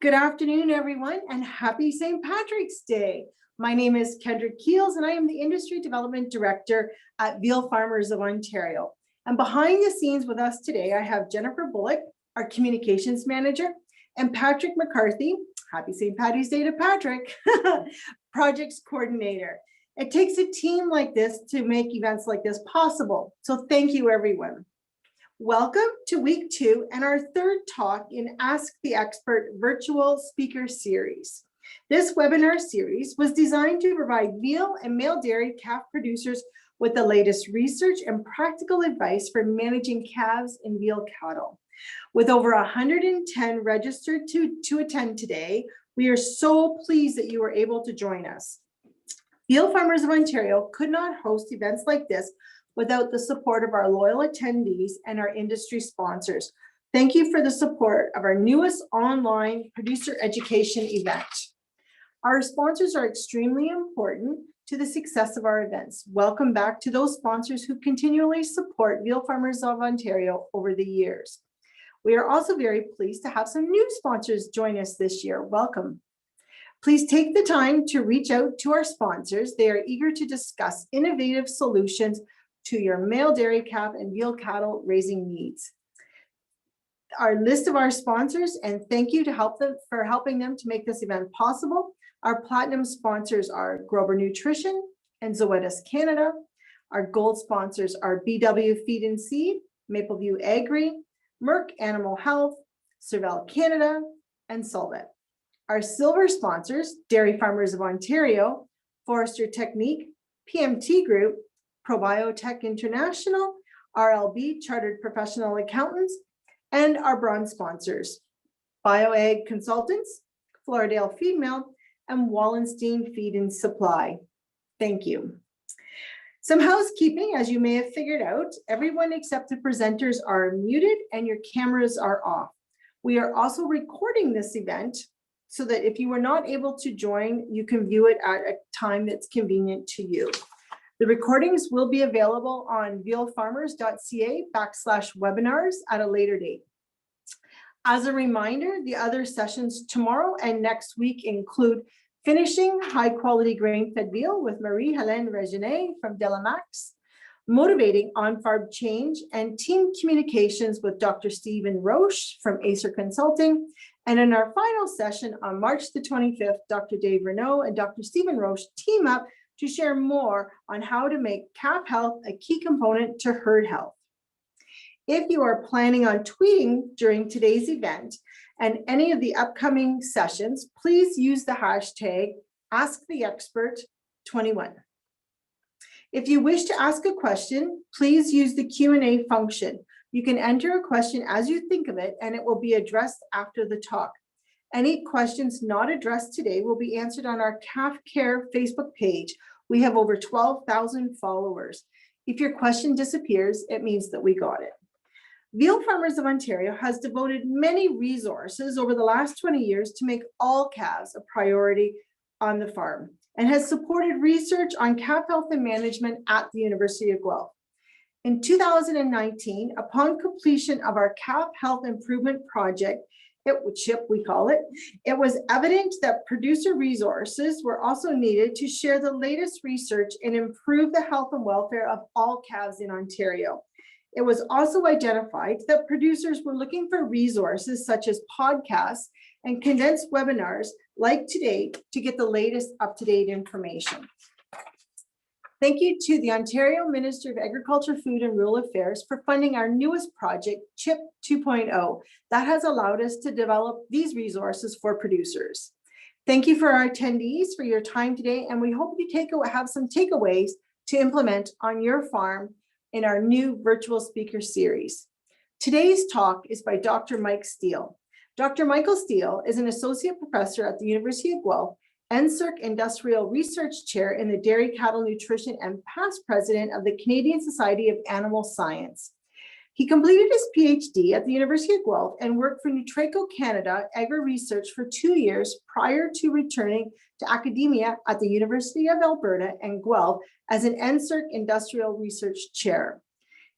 Good afternoon, everyone, and happy St. Patrick's Day. My name is Kendra Keels, and I am the Industry Development Director at Veal Farmers of Ontario. And behind the scenes with us today, I have Jennifer Bullock, our Communications Manager, and Patrick McCarthy, happy St. Patty's Day to Patrick, Projects Coordinator. It takes a team like this to make events like this possible. So thank you, everyone. Welcome to week 2 and our third talk in Ask the Expert virtual speaker series. This webinar series was designed to provide veal and male dairy calf producers with the latest research and practical advice for managing calves and veal cattle. With over 110 registered to attend today, we are so pleased that you were able to join us. Veal Farmers of Ontario could not host events like this without the support of our loyal attendees and our industry sponsors. Thank you for the support of our newest online producer education event. Our sponsors are extremely important to the success of our events. Welcome back to those sponsors who continually support Veal Farmers of Ontario over the years. We are also very pleased to have some new sponsors join us this year. Welcome. Please take the time to reach out to our sponsors. They are eager to discuss innovative solutions to your male dairy calf and veal cattle raising needs. Our list of our sponsors, and thank you for helping them to make this event possible. Our platinum sponsors are Grover Nutrition and Zoetis Canada. Our gold sponsors are BW Feed and Seed, Mapleview Agri, Merck Animal Health, Cervell Canada, and Solvet. Our silver sponsors, Dairy Farmers of Ontario, Forester Technique, PMT Group, ProBiotech International, RLB Chartered Professional Accountants, and our bronze sponsors, BioAg Consultants, Floridale Feed Mill, and Wallenstein Feed and Supply. Thank you. Some housekeeping, as you may have figured out, everyone except the presenters are muted and your cameras are off. We are also recording this event so that if you were not able to join, you can view it at a time that's convenient to you. The recordings will be available on vealfarmers.ca/webinars at a later date. As a reminder, the other sessions tomorrow and next week include finishing high quality grain-fed veal with Marie-Hélène Regine from Delamax, motivating on-farm change and team communications with Dr. Stephen Roche from Acer Consulting. And in our final session on March the 25th, Dr. Dave Renaud and Dr. Stephen Roche team up to share more on how to make calf health a key component to herd health. If you are planning on tweeting during today's event and any of the upcoming sessions, please use the hashtag AskTheExpert21. If you wish to ask a question, please use the Q&A function. You can enter a question as you think of it, and it will be addressed after the talk. Any questions not addressed today will be answered on our Calf Care Facebook page. We have over 12,000 followers. If your question disappears, it means that we got it. Veal Farmers of Ontario has devoted many resources over the last 20 years to make all calves a priority on the farm and has supported research on calf health and management at the University of Guelph. In 2019, upon completion of our calf health improvement project, CHIP we call it, it was evident that producer resources were also needed to share the latest research and improve the health and welfare of all calves in Ontario. It was also identified that producers were looking for resources such as podcasts and condensed webinars like today to get the latest up-to-date information. Thank you to the Ontario Minister of Agriculture, Food and Rural Affairs for funding our newest project, CHIP 2.0, that has allowed us to develop these resources for producers. Thank you for our attendees for your time today, and we hope you have some takeaways to implement on your farm in our new virtual speaker series. Today's talk is by Dr. Mike Steele. Dr. Michael Steele is an associate professor at the University of Guelph, NSERC Industrial Research Chair in the Dairy Cattle Nutrition and past president of the Canadian Society of Animal Science. He completed his PhD at the University of Guelph and worked for Nutraco Canada Agri-Research for 2 years prior to returning to academia at the University of Alberta and Guelph as an NSERC Industrial Research Chair.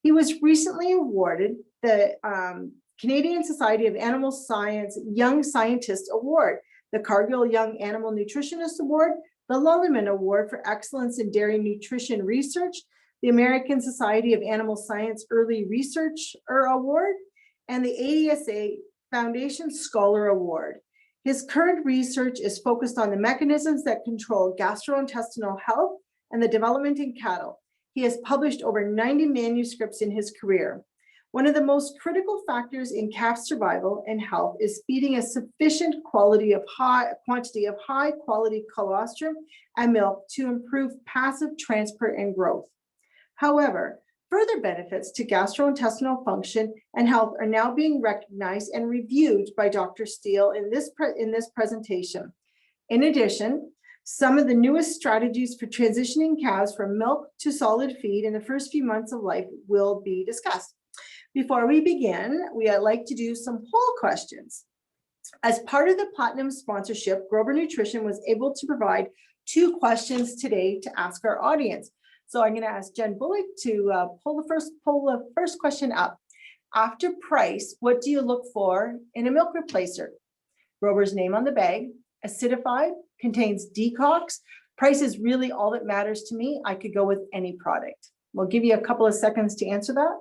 He was recently awarded the Canadian Society of Animal Science Young Scientist Award, the Cargill Young Animal Nutritionist Award, the Lulliman Award for Excellence in Dairy Nutrition Research, the American Society of Animal Science Early Researcher Award, and the ADSA Foundation Scholar Award. His current research is focused on the mechanisms that control gastrointestinal health and the development in cattle. He has published over 90 manuscripts in his career. One of the most critical factors in calf survival and health is feeding a sufficient quantity of high quality colostrum and milk to improve passive transport and growth. However, further benefits to gastrointestinal function and health are now being recognized and reviewed by Dr. Steele in this presentation. In addition, some of the newest strategies for transitioning calves from milk to solid feed in the first few months of life will be discussed. Before we begin, we'd like to do some poll questions. As part of the Platinum sponsorship, Grover Nutrition was able to provide 2 questions today to ask our audience. So I'm going to ask Jen Bullock to pull the first question up. After price, what do you look for in a milk replacer? Grover's name on the bag, acidified, contains decox. Price is really all that matters to me. I could go with any product. We'll give you a couple of seconds to answer that.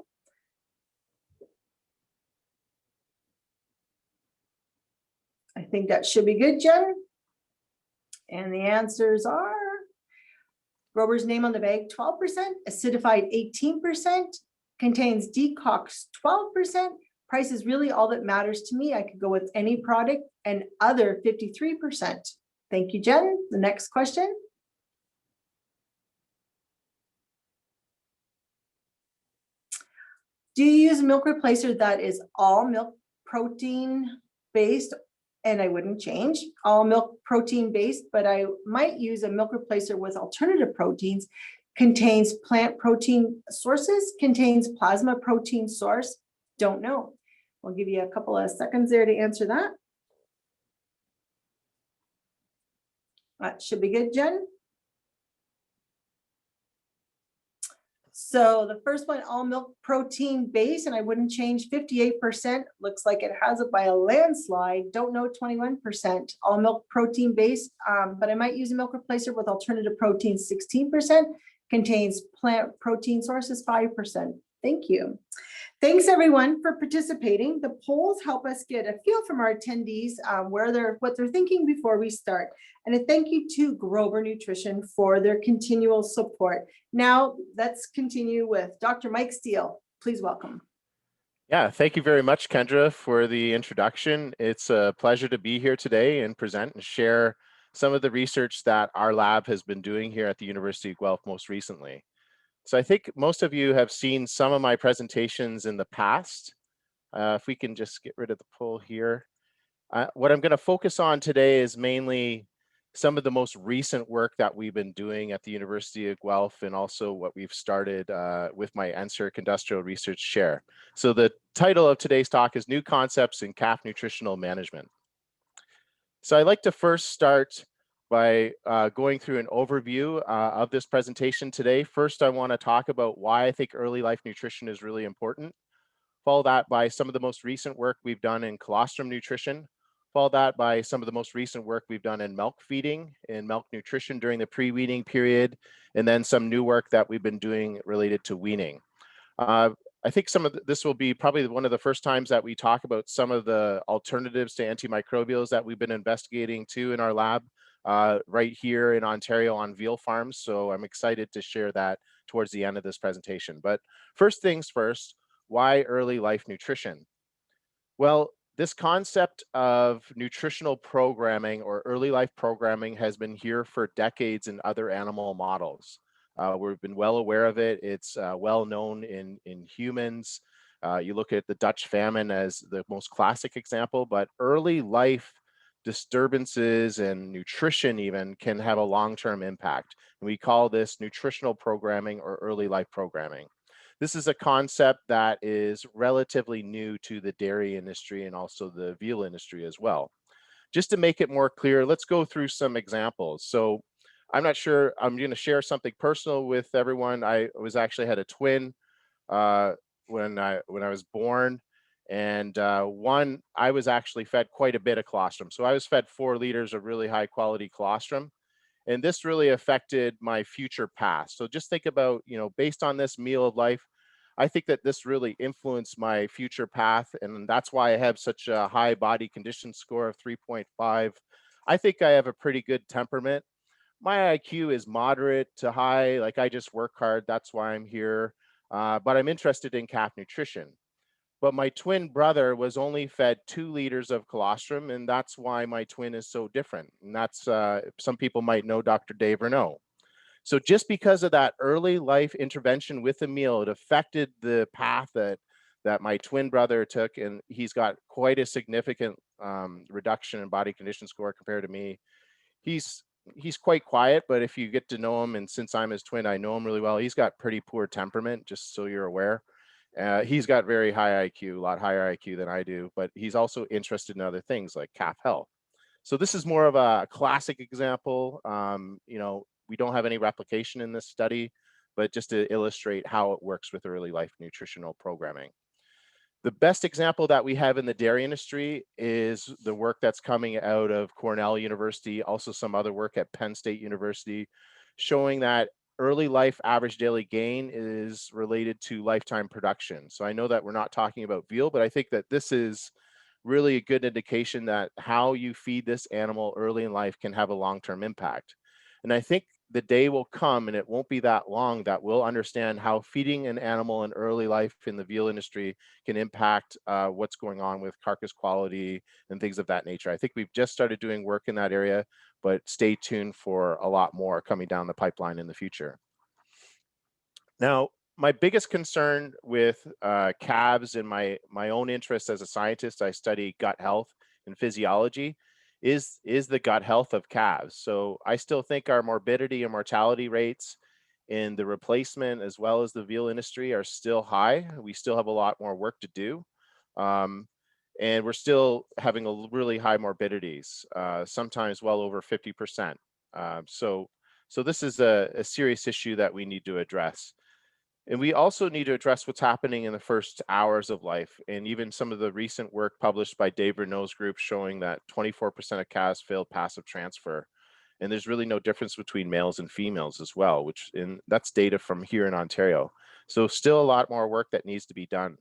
I think that should be good, Jen. And the answers are Grover's name on the bag, 12%, acidified 18%, contains decox 12%. Price is really all that matters to me. I could go with any product, and other 53%. Thank you, Jen. The next question. Do you use a milk replacer that is all milk protein based? And I wouldn't change all milk protein based, but I might use a milk replacer with alternative proteins, contains plant protein sources, contains plasma protein source. Don't know. We'll give you a couple of seconds there to answer that. That should be good, Jen. So the first one, all milk protein base, and I wouldn't change, 58%. Looks like it has it by a landslide. Don't know, 21%. All milk protein base, but I might use a milk replacer with alternative protein, 16%. Contains plant protein sources, 5%. Thank you. Thanks everyone for participating. The polls help us get a feel from our attendees what they're thinking before we start. And a thank you to Grover Nutrition for their continual support. Now let's continue with Dr. Mike Steele. Please welcome. Yeah, thank you very much, Kendra, for the introduction. It's a pleasure to be here today and present and share some of the research that our lab has been doing here at the University of Guelph most recently. So I think most of you have seen some of my presentations in the past. If we can just get rid of the poll here. What I'm going to focus on today is mainly some of the most recent work that we've been doing at the University of Guelph, and also what we've started with my NSERC Industrial Research Chair. So the title of today's talk is New Concepts in Calf Nutritional Management. So I'd like to first start by going through an overview of this presentation today. First, I want to talk about why I think early life nutrition is really important. Follow that by some of the most recent work we've done in colostrum nutrition. Follow that by some of the most recent work we've done in milk feeding, in milk nutrition during the pre-weaning period, and then some new work that we've been doing related to weaning. I think this will be probably one of the first times that we talk about some of the alternatives to antimicrobials that we've been investigating too in our lab. Right here in Ontario on veal farms. So I'm excited to share that towards the end of this presentation. But first things first, why early life nutrition? Well, this concept of nutritional programming or early life programming has been here for decades in other animal models. We've been well aware of it. It's well known in humans. You look at the Dutch famine as the most classic example, but early life disturbances and nutrition even can have a long-term impact. And we call this nutritional programming or early life programming. This is a concept that is relatively new to the dairy industry and also the veal industry as well. Just to make it more clear, let's go through some examples. So I'm not sure, I'm going to share something personal with everyone. I actually had a twin when I was born. And one, I was actually fed quite a bit of colostrum. So I was fed 4 liters of really high quality colostrum. And this really affected my future path. So just think about, based on this meal of life, I think that this really influenced my future path. And that's why I have such a high body condition score of 3.5. I think I have a pretty good temperament. My IQ is moderate to high. Like I just work hard. That's why I'm here. But I'm interested in calf nutrition. But my twin brother was only fed 2 liters of colostrum, and that's why my twin is so different. And that's some people might know Dr. Dave Renault. So just because of that early life intervention with the meal, it affected the path that my twin brother took, and he's got quite a significant reduction in body condition score compared to me. He's he's quite quiet, but if you get to know him, and since I'm his twin, I know him really well. He's got pretty poor temperament, just so you're aware. He's got very high IQ, a lot higher IQ than I do, but he's also interested in other things like calf health. So this is more of a classic example. We don't have any replication in this study, but just to illustrate how it works with early life nutritional programming. The best example that we have in the dairy industry is the work that's coming out of Cornell University, also some other work at Penn State University, showing that early life average daily gain is related to lifetime production. So I know that we're not talking about veal, but I think that this is really a good indication that how you feed this animal early in life can have a long-term impact. And I think the day will come, and it won't be that long, that we'll understand how feeding an animal in early life in the veal industry can impact what's going on with carcass quality and things of that nature. I think we've just started doing work in that area, but stay tuned for a lot more coming down the pipeline in the future. Now, my biggest concern with calves and my own interest as a scientist, I study gut health and physiology, is the gut health of calves. So I still think our morbidity and mortality rates in the replacement as well as the veal industry are still high. We still have a lot more work to do. Um, and we're still having really high morbidities, sometimes well over 50%. So this is a serious issue that we need to address. And we also need to address what's happening in the first hours of life. And even some of the recent work published by Dave Renault's group showing that 24% of calves fail passive transfer. And there's really no difference between males and females as well, and that's data from here in Ontario. So still a lot more work that needs to be done.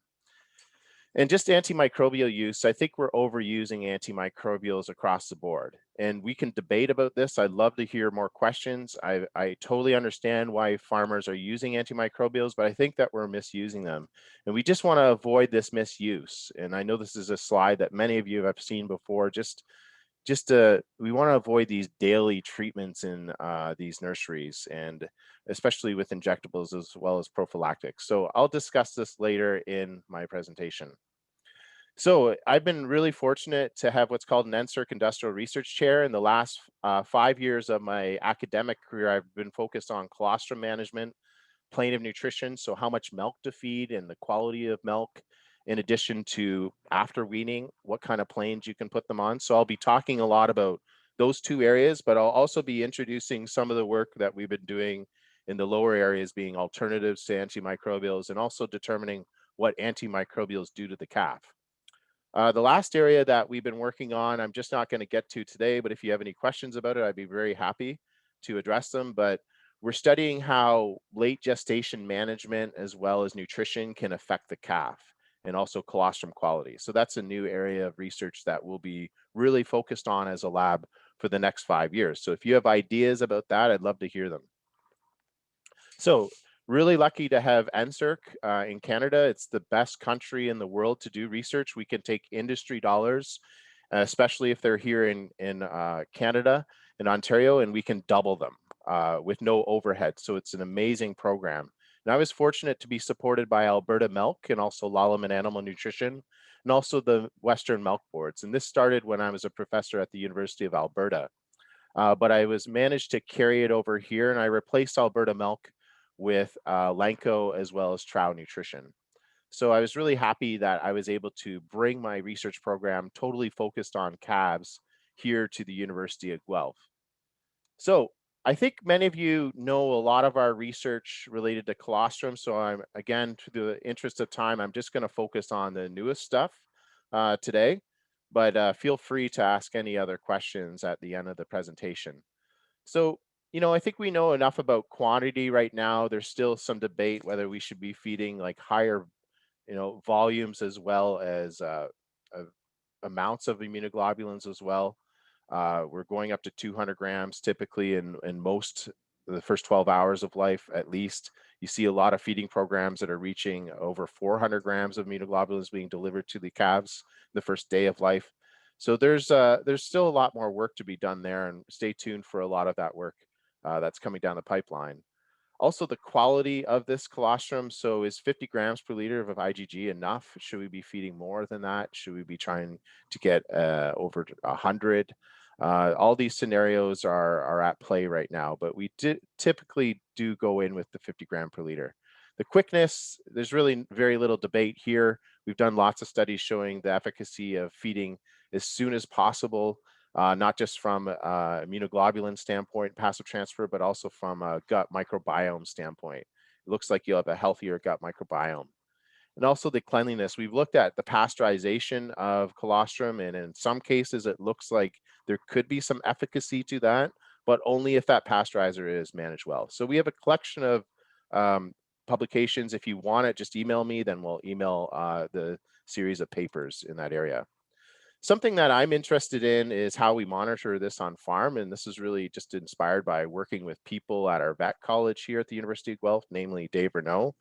And just antimicrobial use, I think we're overusing antimicrobials across the board. And we can debate about this. I'd love to hear more questions. I totally understand why farmers are using antimicrobials, but I think that we're misusing them. And we just want to avoid this misuse. And I know this is a slide that many of you have seen before. We want to avoid these daily treatments in these nurseries, and especially with injectables as well as prophylactics. So I'll discuss this later in my presentation. So I've been really fortunate to have what's called an NSERC Industrial Research Chair. In the last 5 years of my academic career, I've been focused on colostrum management, plane of nutrition, so how much milk to feed and the quality of milk, in addition to after weaning, what kind of planes you can put them on. So I'll be talking a lot about those 2 areas, but I'll also be introducing some of the work that we've been doing in the lower areas, being alternatives to antimicrobials, and also determining what antimicrobials do to the calf. The last area that we've been working on, I'm just not going to get to today, but if you have any questions about it, I'd be very happy to address them. But we're studying how late gestation management as well as nutrition can affect the calf and also colostrum quality. So that's a new area of research that we'll be really focused on as a lab for the next 5 years. So if you have ideas about that, I'd love to hear them. So really lucky to have NSERC in Canada. It's the best country in the world to do research. We can take industry dollars, especially if they're here in Canada, in Ontario, and we can double them with no overhead. So it's an amazing program. And I was fortunate to be supported by Alberta Milk and also Lallemand Animal Nutrition, and also the Western Milk Boards. And this started when I was a professor at the University of Alberta. But I was managed to carry it over here, and I replaced Alberta Milk with Lanco as well as Trow Nutrition. So I was really happy that I was able to bring my research program totally focused on calves here to the University of Guelph. So I think many of you know a lot of our research related to colostrum. So I'm, again, to the interest of time, I'm just going to focus on the newest stuff today, but feel free to ask any other questions at the end of the presentation. So, I think we know enough about quantity right now. There's still some debate whether we should be feeding like higher, volumes as well as uh, amounts of immunoglobulins as well. We're going up to 200 grams typically in most the first 12 hours of life at least. You see a lot of feeding programs that are reaching over 400 grams of immunoglobulins being delivered to the calves the first day of life. So there's still a lot more work to be done there, and stay tuned for a lot of that work that's coming down the pipeline. Also, the quality of this colostrum. So is 50 grams per liter of IgG enough? Should we be feeding more than that? Should we be trying to get over 100? All these scenarios are at play right now, but we typically do go in with the 50 gram per liter. The quickness, there's really very little debate here. We've done lots of studies showing the efficacy of feeding as soon as possible, not just from immunoglobulin standpoint, passive transfer, but also from a gut microbiome standpoint. It looks like you'll have a healthier gut microbiome. And also the cleanliness. We've looked at the pasteurization of colostrum, and in some cases, it looks like there could be some efficacy to that, but only if that pasteurizer is managed well. So we have a collection of publications. If you want it, just email me, then we'll email the series of papers in that area. Something that I'm interested in is how we monitor this on farm. And this is really just inspired by working with people at our vet college here at the University of Guelph, namely Dave Renault,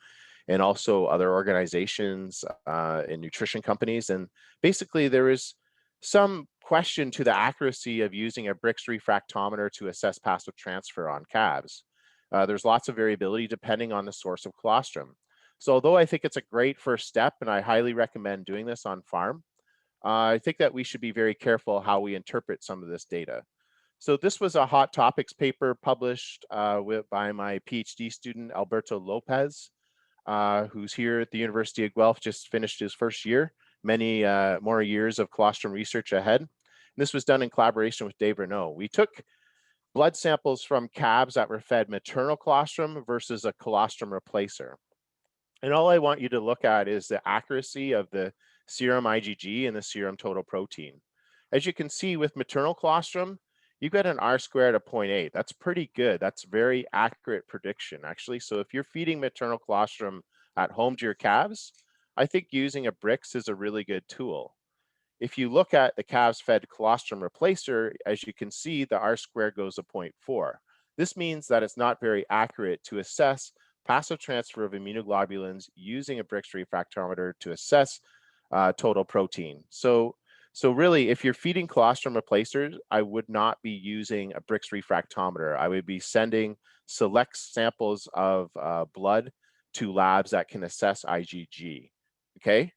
and also other organizations and nutrition companies. And basically there is some question to the accuracy of using a Brix refractometer to assess passive transfer on calves. There's lots of variability depending on the source of colostrum. So although I think it's a great first step, and I highly recommend doing this on farm, I think that we should be very careful how we interpret some of this data. So this was a hot topics paper published by my PhD student, Alberto Lopez, who's here at the University of Guelph, just finished his first year, many more years of colostrum research ahead. And this was done in collaboration with Dave Renault. We took blood samples from calves that were fed maternal colostrum versus a colostrum replacer. And all I want you to look at is the accuracy of the serum IgG and the serum total protein. As you can see with maternal colostrum, you get an R squared of 0.8. That's pretty good. That's very accurate prediction, actually. So if you're feeding maternal colostrum at home to your calves, I think using a Brix is a really good tool. If you look at the calves fed colostrum replacer, as you can see, the R squared goes to 0.4. This means that it's not very accurate to assess passive transfer of immunoglobulins using a Brix refractometer to assess total protein. So really, if you're feeding colostrum replacers, I would not be using a Brix refractometer. I would be sending select samples of blood to labs that can assess IgG, okay?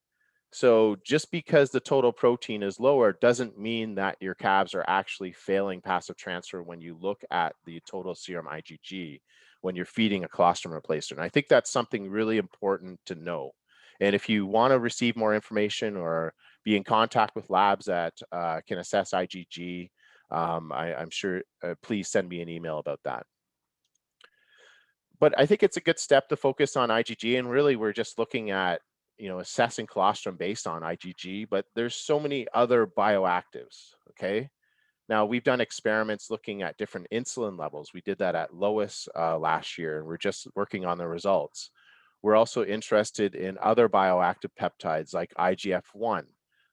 So just because the total protein is lower doesn't mean that your calves are actually failing passive transfer when you look at the total serum IgG when you're feeding a colostrum replacer. And I think that's something really important to know. And if you want to receive more information or be in contact with labs that can assess IgG, I'm sure, please send me an email about that. But I think it's a good step to focus on IgG, and really we're just looking at assessing colostrum based on IgG, but there's so many other bioactives. Okay, now we've done experiments looking at different insulin levels. We did that at Lois last year, and we're just working on the results. We're also interested in other bioactive peptides like IGF-1.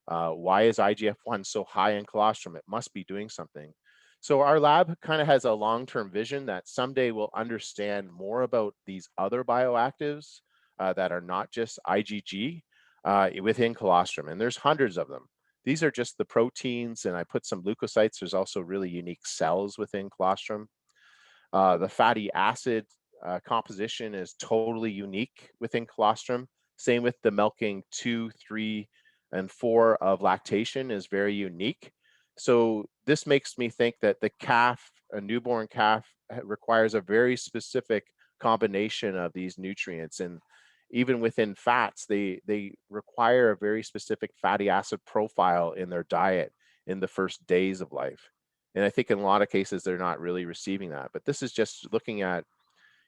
Why is IGF-1 so high in colostrum? It must be doing something. So our lab kind of has a long-term vision that someday we'll understand more about these other bioactives that are not just IgG within colostrum, and there's hundreds of them. These are just the proteins, and I put some leukocytes. There's also really unique cells within colostrum. The fatty acid composition is totally unique within colostrum. Same with the milking 2, 3, and 4 of lactation is very unique. So this makes me think that the calf, a newborn calf, requires a very specific combination of these nutrients. And even within fats, they require a very specific fatty acid profile in their diet in the first days of life. And I think in a lot of cases, they're not really receiving that. But this is just looking at,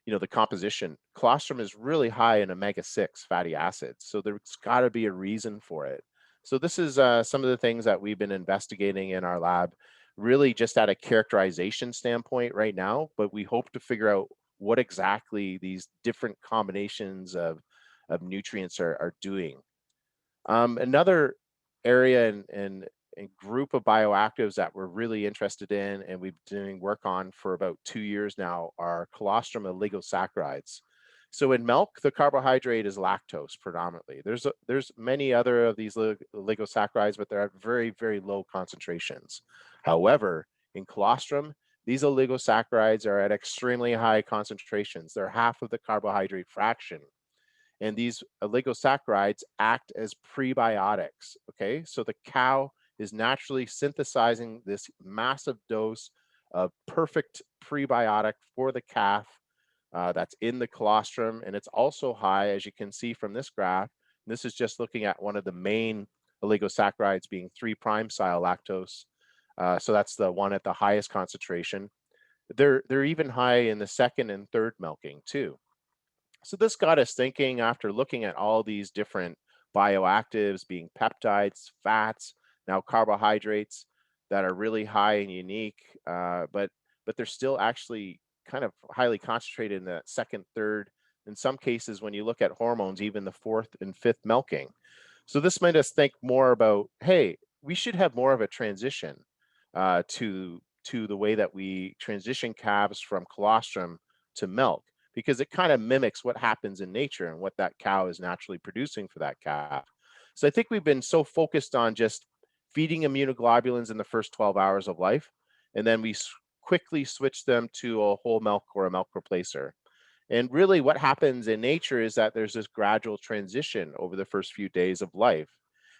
the composition. Colostrum is really high in omega-6 fatty acids, so there's got to be a reason for it. So this is some of the things that we've been investigating in our lab, really just at a characterization standpoint right now, but we hope to figure out what exactly these different combinations of nutrients are doing. Another area and group of bioactives that we're really interested in and we've been doing work on for about 2 years now are colostrum oligosaccharides. So in milk, the carbohydrate is lactose predominantly. There's many other of these oligosaccharides, but they're at very, very low concentrations. However, in colostrum, these oligosaccharides are at extremely high concentrations. They're half of the carbohydrate fraction, and these oligosaccharides act as prebiotics. Okay, so the cow is naturally synthesizing this massive dose of perfect prebiotic for the calf that's in the colostrum, and it's also high, as you can see from this graph. This is just looking at one of the main oligosaccharides being 3' siallactose. So that's the one at the highest concentration. They're even high in the second and third milking too. So this got us thinking, after looking at all these different bioactives being peptides, fats, now carbohydrates that are really high and unique, but they're still actually kind of highly concentrated in the second, third, in some cases when you look at hormones, even the fourth and fifth milking. So this made us think more about, hey, we should have more of a transition to the way that we transition calves from colostrum to milk, because it kind of mimics what happens in nature and what that cow is naturally producing for that calf. So I think we've been so focused on just feeding immunoglobulins in the first 12 hours of life, and then we quickly switch them to a whole milk or a milk replacer. And really, what happens in nature is that there's this gradual transition over the first few days of life.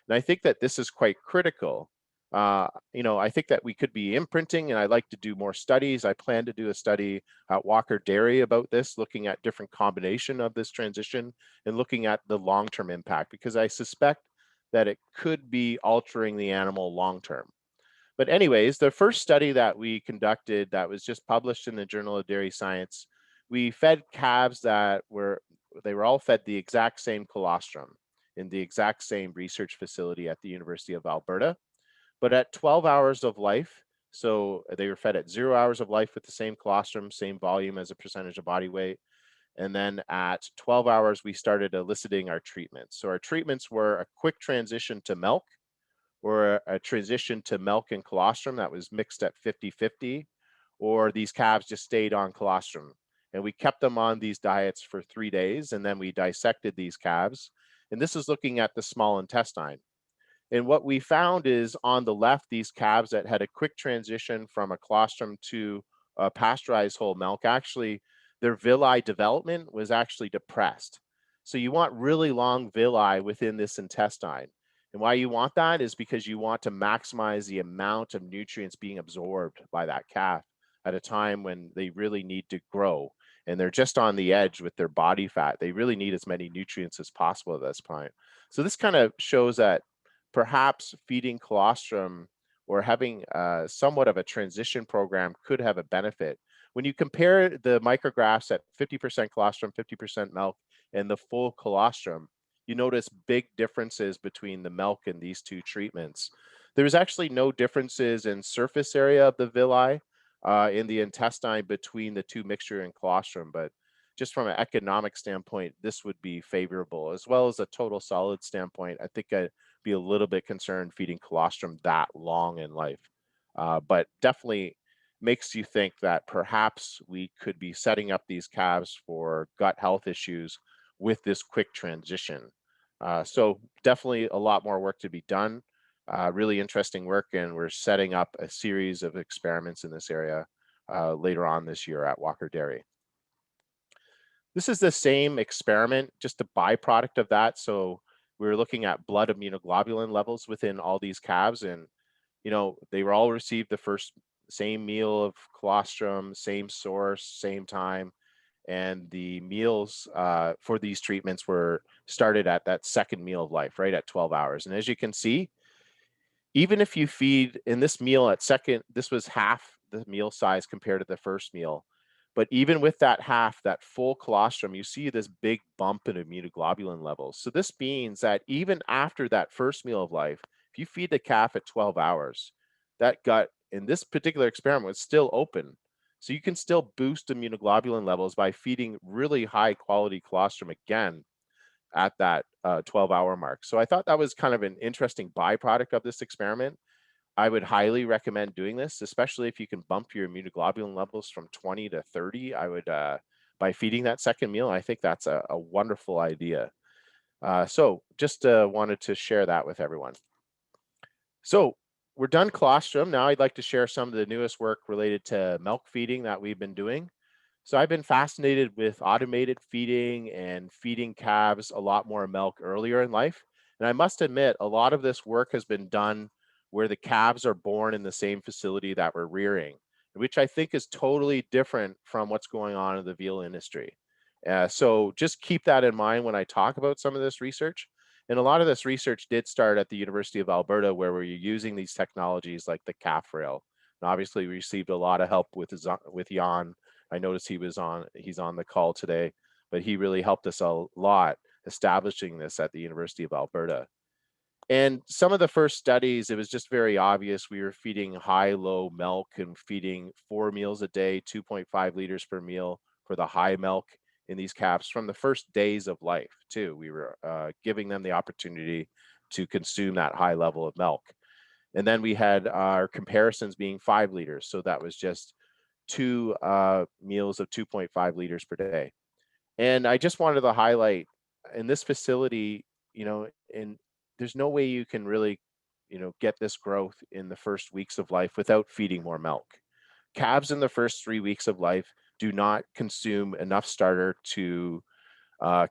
And I think that this is quite critical. I think that we could be imprinting, and I'd like to do more studies. I plan to do a study at Walker Dairy about this, looking at different combination of this transition and looking at the long-term impact, because I suspect that it could be altering the animal long-term. But anyways, the first study that we conducted that was just published in the Journal of Dairy Science, we fed calves they were all fed the exact same colostrum in the exact same research facility at the University of Alberta. But at 12 hours of life, so they were fed at 0 hours of life with the same colostrum, same volume as a percentage of body weight. And then at 12 hours, we started eliciting our treatments. So our treatments were a quick transition to milk, or a transition to milk and colostrum that was mixed at 50-50, or these calves just stayed on colostrum. And we kept them on these diets for 3 days, and then we dissected these calves. And this is looking at the small intestine. And what we found is, on the left, these calves that had a quick transition from a colostrum to pasteurized whole milk, actually, their villi development was actually depressed. So you want really long villi within this intestine. And why you want that is because you want to maximize the amount of nutrients being absorbed by that calf at a time when they really need to grow. And they're just on the edge with their body fat. They really need as many nutrients as possible at this point. So this kind of shows that perhaps feeding colostrum or having somewhat of a transition program could have a benefit. When you compare the micrographs at 50% colostrum, 50% milk, and the full colostrum, you notice big differences between the milk and these two treatments. There's actually no differences in surface area of the villi in the intestine between the two mixture and colostrum, but just from an economic standpoint, this would be favorable, as well as a total solid standpoint. I think I'd be a little bit concerned feeding colostrum that long in life, but definitely makes you think that perhaps we could be setting up these calves for gut health issues with this quick transition. So definitely a lot more work to be done. Really interesting work, and we're setting up a series of experiments in this area later on this year at Walker Dairy. This is the same experiment, just a byproduct of that. So we were looking at blood immunoglobulin levels within all these calves, and they were all received the first same meal of colostrum, same source, same time, and the meals for these treatments were started at that second meal of life, right at 12 hours. And as you can see, even if you feed in this meal at second, this was half the meal size compared to the first meal. But even with that half, that full colostrum, you see this big bump in immunoglobulin levels. So this means that even after that first meal of life, if you feed the calf at 12 hours, that gut in this particular experiment was still open. So you can still boost immunoglobulin levels by feeding really high quality colostrum again at that 12-hour mark. So I thought that was kind of an interesting byproduct of this experiment. I would highly recommend doing this, especially if you can bump your immunoglobulin levels from 20 to 30. I would, by feeding that second meal, I think that's a wonderful idea. So just wanted to share that with everyone. So we're done colostrum. Now I'd like to share some of the newest work related to milk feeding that we've been doing. So I've been fascinated with automated feeding and feeding calves a lot more milk earlier in life. And I must admit, a lot of this work has been done where the calves are born in the same facility that we're rearing, which I think is totally different from what's going on in the veal industry. So just keep that in mind when I talk about some of this research. And a lot of this research did start at the University of Alberta, where we're using these technologies like the calf rail. And obviously, we received a lot of help with Jan. I noticed he's on the call today, but he really helped us a lot establishing this at the University of Alberta. And some of the first studies, it was just very obvious we were feeding high, low milk and feeding 4 meals a day, 2.5 liters per meal for the high milk in these calves from the first days of life, too. We were giving them the opportunity to consume that high level of milk. And then we had our comparisons being 5 liters. So that was just 2 meals of 2.5 liters per day. And I just wanted to highlight in this facility, and there's no way you can really, get this growth in the first weeks of life without feeding more milk. Calves in the first 3 weeks of life do not consume enough starter to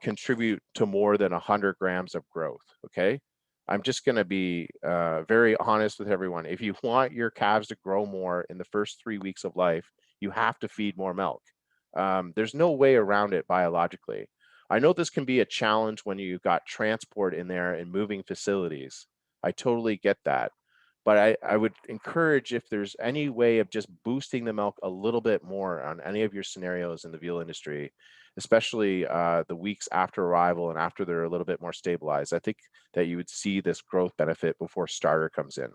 contribute to more than 100 grams of growth. Okay. I'm just going to be very honest with everyone. If you want your calves to grow more in the first 3 weeks of life, you have to feed more milk. There's no way around it biologically. I know this can be a challenge when you've got transport in there and moving facilities. I totally get that. But I would encourage, if there's any way of just boosting the milk a little bit more on any of your scenarios in the veal industry, especially the weeks after arrival and after they're a little bit more stabilized, I think that you would see this growth benefit before starter comes in.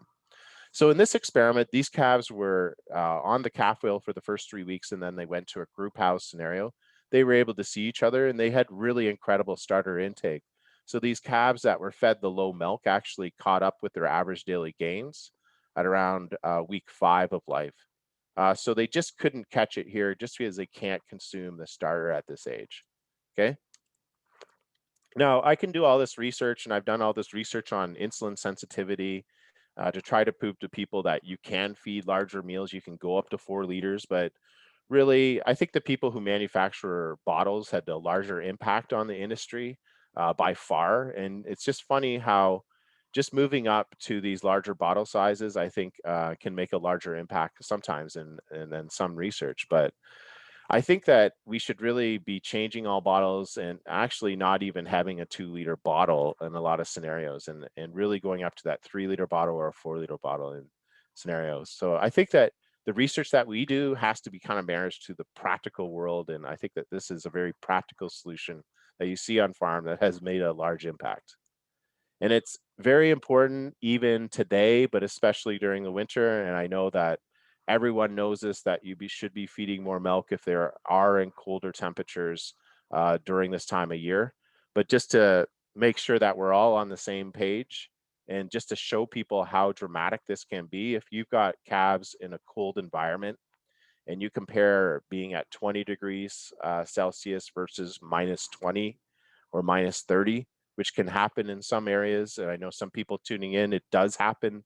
So in this experiment, these calves were on the calf wheel for the first 3 weeks, and then they went to a group house scenario. They were able to see each other, and they had really incredible starter intake. So these calves that were fed the low milk actually caught up with their average daily gains at around week 5 of life. So they just couldn't catch it here just because they can't consume the starter at this age. Okay. Now I can do all this research, and I've done all this research on insulin sensitivity to try to prove to people that you can feed larger meals. You can go up to 4 liters, but really, I think the people who manufacture bottles had a larger impact on the industry by far. And it's just funny how just moving up to these larger bottle sizes, I think, can make a larger impact sometimes and then some research. But I think that we should really be changing all bottles and actually not even having a 2 liter bottle in a lot of scenarios, and really going up to that 3 liter bottle or a 4 liter bottle in scenarios. So I think that the research that we do has to be kind of managed to the practical world. And I think that this is a very practical solution that you see on farm that has made a large impact. And it's very important even today, but especially during the winter. And I know that everyone knows this, that should be feeding more milk if there are in colder temperatures during this time of year. But just to make sure that we're all on the same page, and just to show people how dramatic this can be, if you've got calves in a cold environment and you compare being at 20 degrees Celsius versus minus 20 or minus 30, which can happen in some areas. And I know some people tuning in, it does happen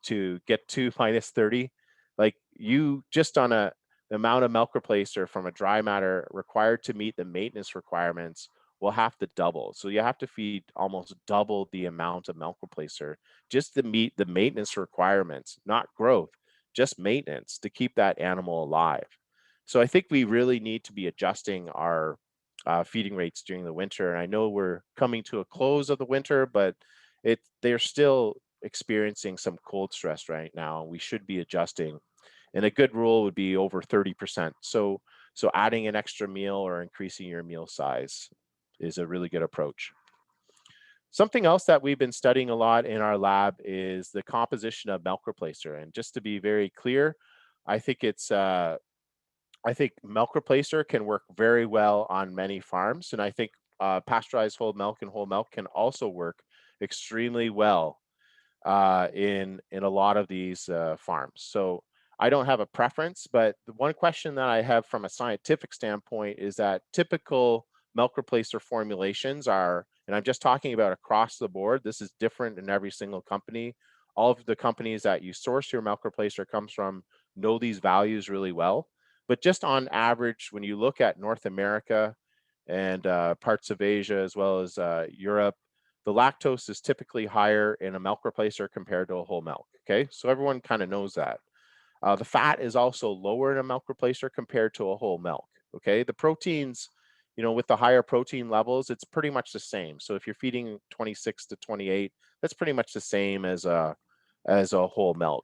to get to minus 30. Like, you just on the amount of milk replacer from a dry matter required to meet the maintenance requirements will have to double. So you have to feed almost double the amount of milk replacer just to meet the maintenance requirements, not growth, just maintenance to keep that animal alive. So I think we really need to be adjusting our feeding rates during the winter. And I know we're coming to a close of the winter, but they're still experiencing some cold stress right now. We should be adjusting. And a good rule would be over 30%. So adding an extra meal or increasing your meal size is a really good approach. Something else that we've been studying a lot in our lab is the composition of milk replacer. And just to be very clear, I think I think milk replacer can work very well on many farms, and I think pasteurized whole milk and whole milk can also work extremely well in a lot of these farms. So I don't have a preference, but the one question that I have from a scientific standpoint is that typical milk replacer formulations are, and I'm just talking about across the board, this is different in every single company. All of the companies that you source your milk replacer comes from know these values really well. But just on average, when you look at North America and parts of Asia as well as Europe, the lactose is typically higher in a milk replacer compared to a whole milk. Okay, so everyone kind of knows that. The fat is also lower in a milk replacer compared to a whole milk. Okay, the proteins, with the higher protein levels, it's pretty much the same. So if you're feeding 26 to 28, that's pretty much the same as a whole milk.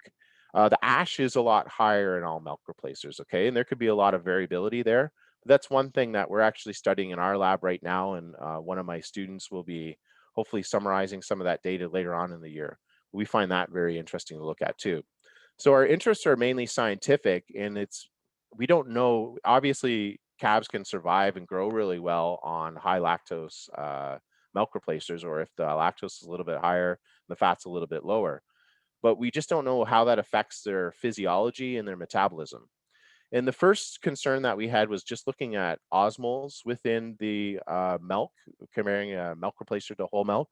The ash is a lot higher in all milk replacers. Okay, and there could be a lot of variability there. That's one thing that we're actually studying in our lab right now, and one of my students will be hopefully summarizing some of that data later on in the year. We find that very interesting to look at too. So our interests are mainly scientific, and we don't know. Obviously, calves can survive and grow really well on high lactose milk replacers, or if the lactose is a little bit higher, the fat's a little bit lower. But we just don't know how that affects their physiology and their metabolism. And the first concern that we had was just looking at osmoles within the milk, comparing a milk replacer to whole milk.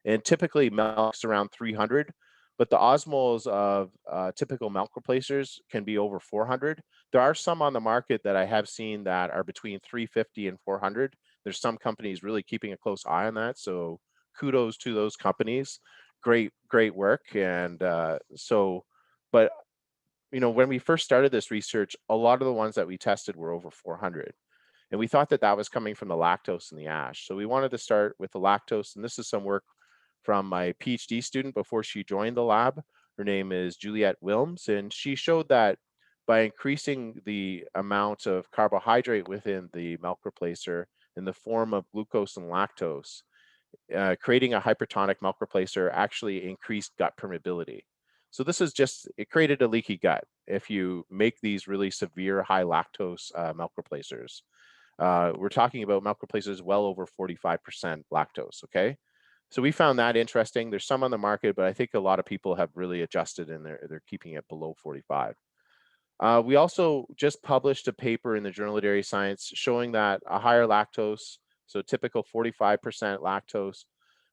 And typically milk's around 300, but the osmoles of typical milk replacers can be over 400. There are some on the market that I have seen that are between 350 and 400. There's some companies really keeping a close eye on that. So kudos to those companies. Great work. And but when we first started this research, a lot of the ones that we tested were over 400. And we thought that that was coming from the lactose in the ash. So we wanted to start with the lactose. And this is some work from my PhD student before she joined the lab. Her name is Juliette Wilms, and she showed that by increasing the amount of carbohydrate within the milk replacer in the form of glucose and lactose, creating a hypertonic milk replacer actually increased gut permeability. So this is it created a leaky gut if you make these really severe high lactose milk replacers. We're talking about milk replacers well over 45% lactose, okay? So we found that interesting. There's some on the market, but I think a lot of people have really adjusted and they're keeping it below 45. We also just published a paper in the Journal of Dairy Science showing that a higher lactose, so typical 45% lactose,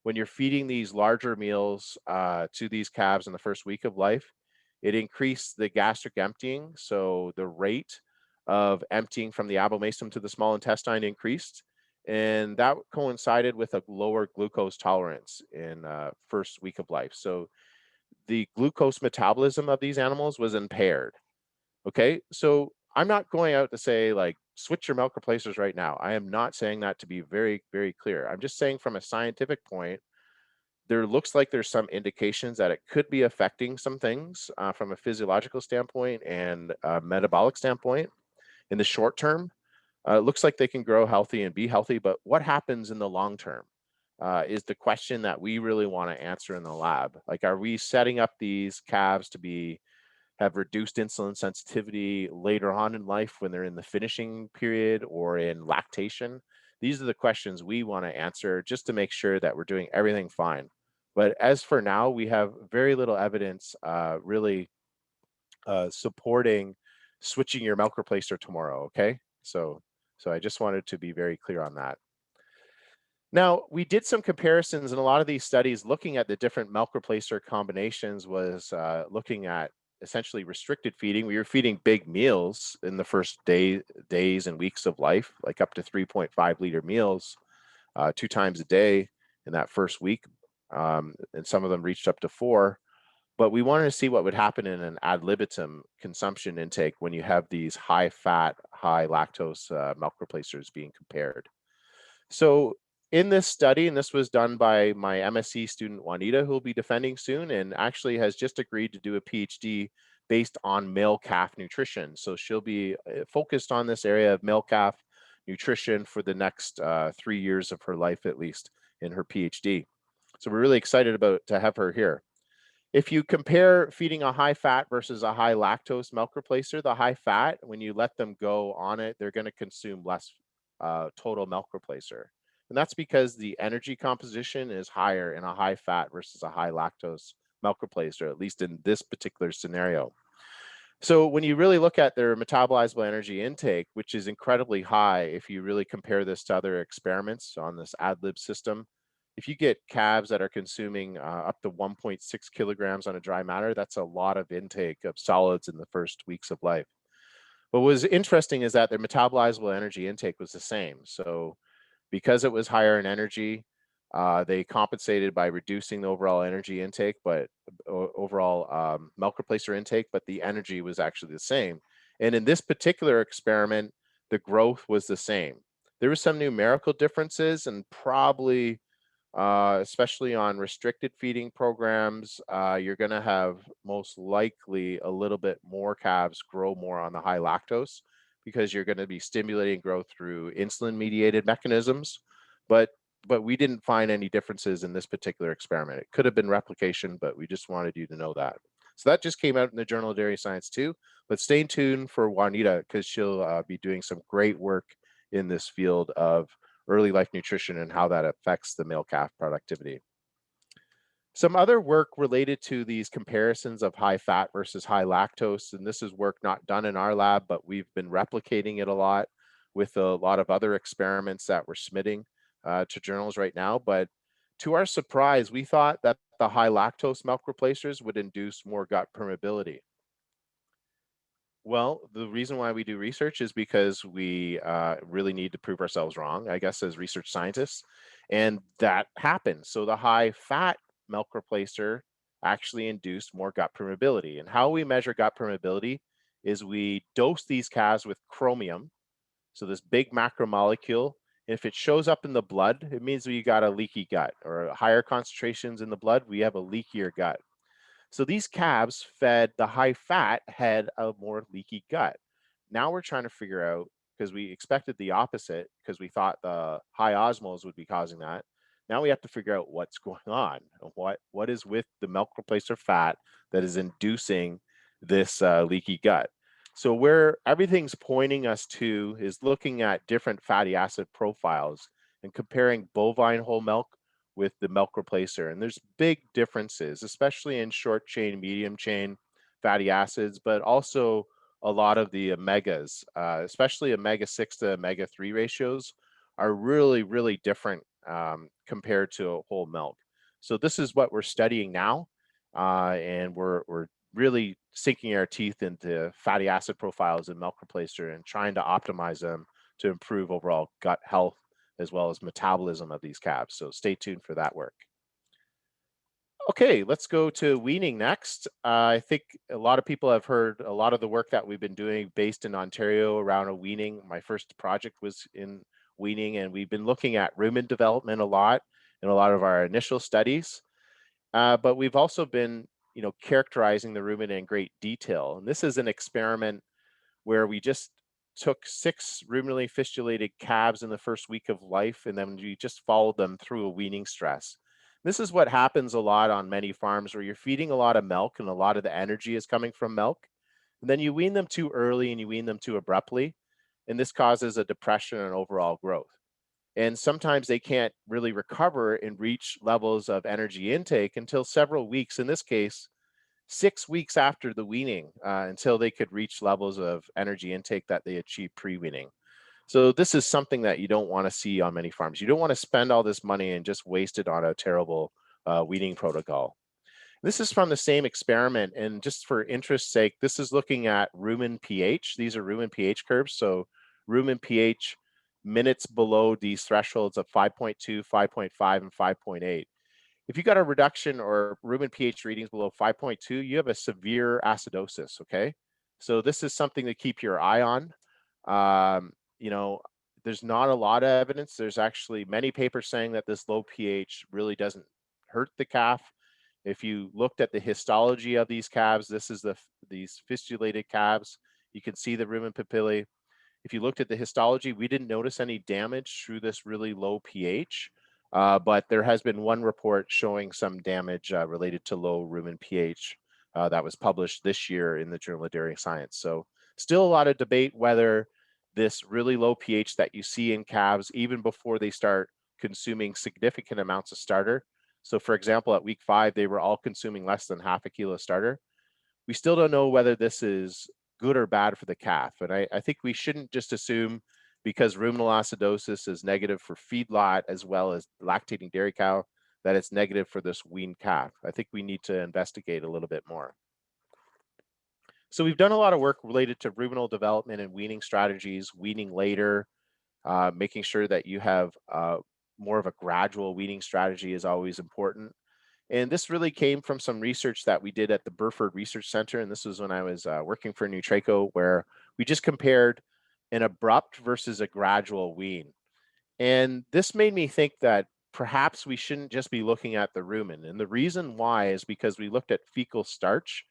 when you're feeding these larger meals to these calves in the first week of life, it increased the gastric emptying. So the rate of emptying from the abomasum to the small intestine increased. And that coincided with a lower glucose tolerance in first week of life. So the glucose metabolism of these animals was impaired. Okay, so I'm not going out to say like switch your milk replacers right now. I am not saying that, to be very, very clear. I'm just saying from a scientific point, there looks like there's some indications that it could be affecting some things from a physiological standpoint and a metabolic standpoint in the short term. It looks like they can grow healthy and be healthy, but what happens in the long term is the question that we really want to answer in the lab. Like, are we setting up these calves to have reduced insulin sensitivity later on in life when they're in the finishing period or in lactation? These are the questions we want to answer just to make sure that we're doing everything fine. But as for now, we have very little evidence really supporting switching your milk replacer tomorrow. Okay, so I just wanted to be very clear on that. Now, we did some comparisons in a lot of these studies looking at the different milk replacer combinations was looking at essentially restricted feeding. We were feeding big meals in the first days and weeks of life, like up to 3.5-liter meals 2 times a day in that first week. And some of them reached up to 4. But we wanted to see what would happen in an ad libitum consumption intake when you have these high fat, high lactose milk replacers being compared. So in this study, and this was done by my MSc student Juanita, who will be defending soon, and actually has just agreed to do a PhD based on male calf nutrition. So she'll be focused on this area of male calf nutrition for the next 3 years of her life, at least, in her PhD. So we're really excited to have her here. If you compare feeding a high fat versus a high lactose milk replacer, the high fat, when you let them go on it, they're going to consume less total milk replacer. And that's because the energy composition is higher in a high fat versus a high lactose milk replacer, at least in this particular scenario. So when you really look at their metabolizable energy intake, which is incredibly high, if you really compare this to other experiments on this ad lib system, if you get calves that are consuming up to 1.6 kilograms on a dry matter, that's a lot of intake of solids in the first weeks of life. What was interesting is that their metabolizable energy intake was the same. So because it was higher in energy, they compensated by reducing the overall energy intake, but overall milk replacer intake, but the energy was actually the same. And in this particular experiment, the growth was the same. There were some numerical differences, and probably especially on restricted feeding programs, you're going to have most likely a little bit more calves grow more on the high lactose because you're going to be stimulating growth through insulin mediated mechanisms. But we didn't find any differences in this particular experiment. It could have been replication, but we just wanted you to know that. So that just came out in the Journal of Dairy Science too. But stay tuned for Juanita, because she'll be doing some great work in this field of early life nutrition and how that affects the male calf productivity. Some other work related to these comparisons of high fat versus high lactose, and this is work not done in our lab, but we've been replicating it a lot with a lot of other experiments that we're submitting to journals right now. But to our surprise, we thought that the high lactose milk replacers would induce more gut permeability. Well, the reason why we do research is because we really need to prove ourselves wrong, I guess, as research scientists. And that happened. So the high fat milk replacer actually induced more gut permeability. And how we measure gut permeability is we dose these calves with chromium. So this big macromolecule, if it shows up in the blood, it means we got a leaky gut, or higher concentrations in the blood, we have a leakier gut. So these calves fed the high fat had a more leaky gut. Now we're trying to figure out, because we expected the opposite, because we thought the high osmos would be causing that. Now we have to figure out what's going on. What is with the milk replacer fat that is inducing this leaky gut? So where everything's pointing us to is looking at different fatty acid profiles and comparing bovine whole milk with the milk replacer. And there's big differences, especially in short chain, medium chain fatty acids, but also a lot of the omegas, especially omega-6 to omega-3 ratios are really, really different compared to whole milk. So this is what we're studying now. And we're really sinking our teeth into fatty acid profiles in milk replacer and trying to optimize them to improve overall gut health as well as metabolism of these calves. So stay tuned for that work. Okay, let's go to weaning next. I think a lot of people have heard a lot of the work that we've been doing based in Ontario around a weaning. My first project was in weaning, and we've been looking at rumen development a lot in a lot of our initial studies. But we've also been, characterizing the rumen in great detail. And this is an experiment where we just took 6 ruminally fistulated calves in the first week of life, and then we just followed them through a weaning stress. This is what happens a lot on many farms, where you're feeding a lot of milk and a lot of the energy is coming from milk. And then you wean them too early and you wean them too abruptly. And this causes a depression in overall growth. And sometimes they can't really recover and reach levels of energy intake until several weeks, in this case, 6 weeks after the weaning, until they could reach levels of energy intake that they achieved pre-weaning. So this is something that you don't want to see on many farms. You don't want to spend all this money and just waste it on a terrible weaning protocol. This is from the same experiment, and just for interest's sake, this is looking at rumen pH. These are rumen pH curves. So rumen pH minutes below these thresholds of 5.2, 5.5, and 5.8. If you got a reduction or rumen pH readings below 5.2, you have a severe acidosis, okay? So this is something to keep your eye on. Um, you know, there's not a lot of evidence. There's actually many papers saying that this low pH really doesn't hurt the calf. If you looked at the histology of these calves, this is these fistulated calves. You can see the rumen papillae. If you looked at the histology, we didn't notice any damage through this really low pH, but there has been one report showing some damage related to low rumen pH that was published this year in the Journal of Dairy Science. So still a lot of debate whether this really low pH that you see in calves, even before they start consuming significant amounts of starter. So for example, at week 5, they were all consuming less than half a kilo starter. We still don't know whether this is good or bad for the calf. And I think we shouldn't just assume because ruminal acidosis is negative for feedlot as well as lactating dairy cow, that it's negative for this weaned calf. I think we need to investigate a little bit more. So we've done a lot of work related to ruminal development and weaning strategies, weaning later, making sure that you have more of a gradual weaning strategy is always important. And this really came from some research that we did at the Burford Research Center. And this was when I was working for Nutraco, where we just compared an abrupt versus a gradual wean. And this made me think that perhaps we shouldn't just be looking at the rumen. And the reason why is because we looked at fecal starch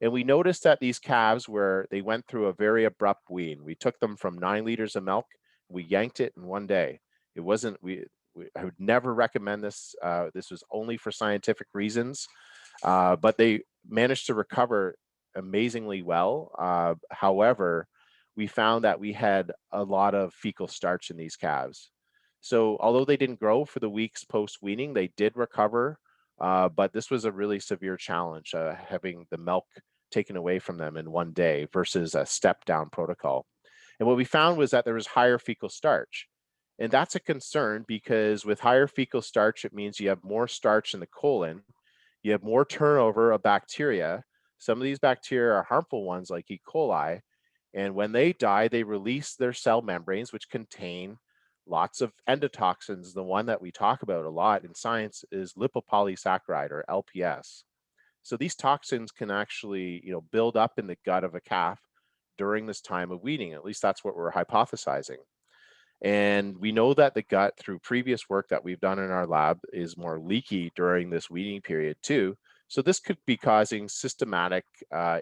and we noticed that these calves where they went through a very abrupt wean. We took them from 9 liters of milk, we yanked it in one day. It wasn't, I would never recommend this. This was only for scientific reasons, but they managed to recover amazingly well. However, we found that we had a lot of fecal starch in these calves. So although they didn't grow for the weeks post weaning, they did recover. But this was a really severe challenge, having the milk taken away from them in one day versus a step down protocol. And what we found was that there was higher fecal starch. And that's a concern because with higher fecal starch, it means you have more starch in the colon, you have more turnover of bacteria. Some of these bacteria are harmful ones like E. coli. And when they die, they release their cell membranes, which contain lots of endotoxins. The one that we talk about a lot in science is lipopolysaccharide or LPS. So these toxins can actually, build up in the gut of a calf during this time of weaning. At least that's what we're hypothesizing. And we know that the gut, through previous work that we've done in our lab, is more leaky during this weaning period too. So this could be causing systematic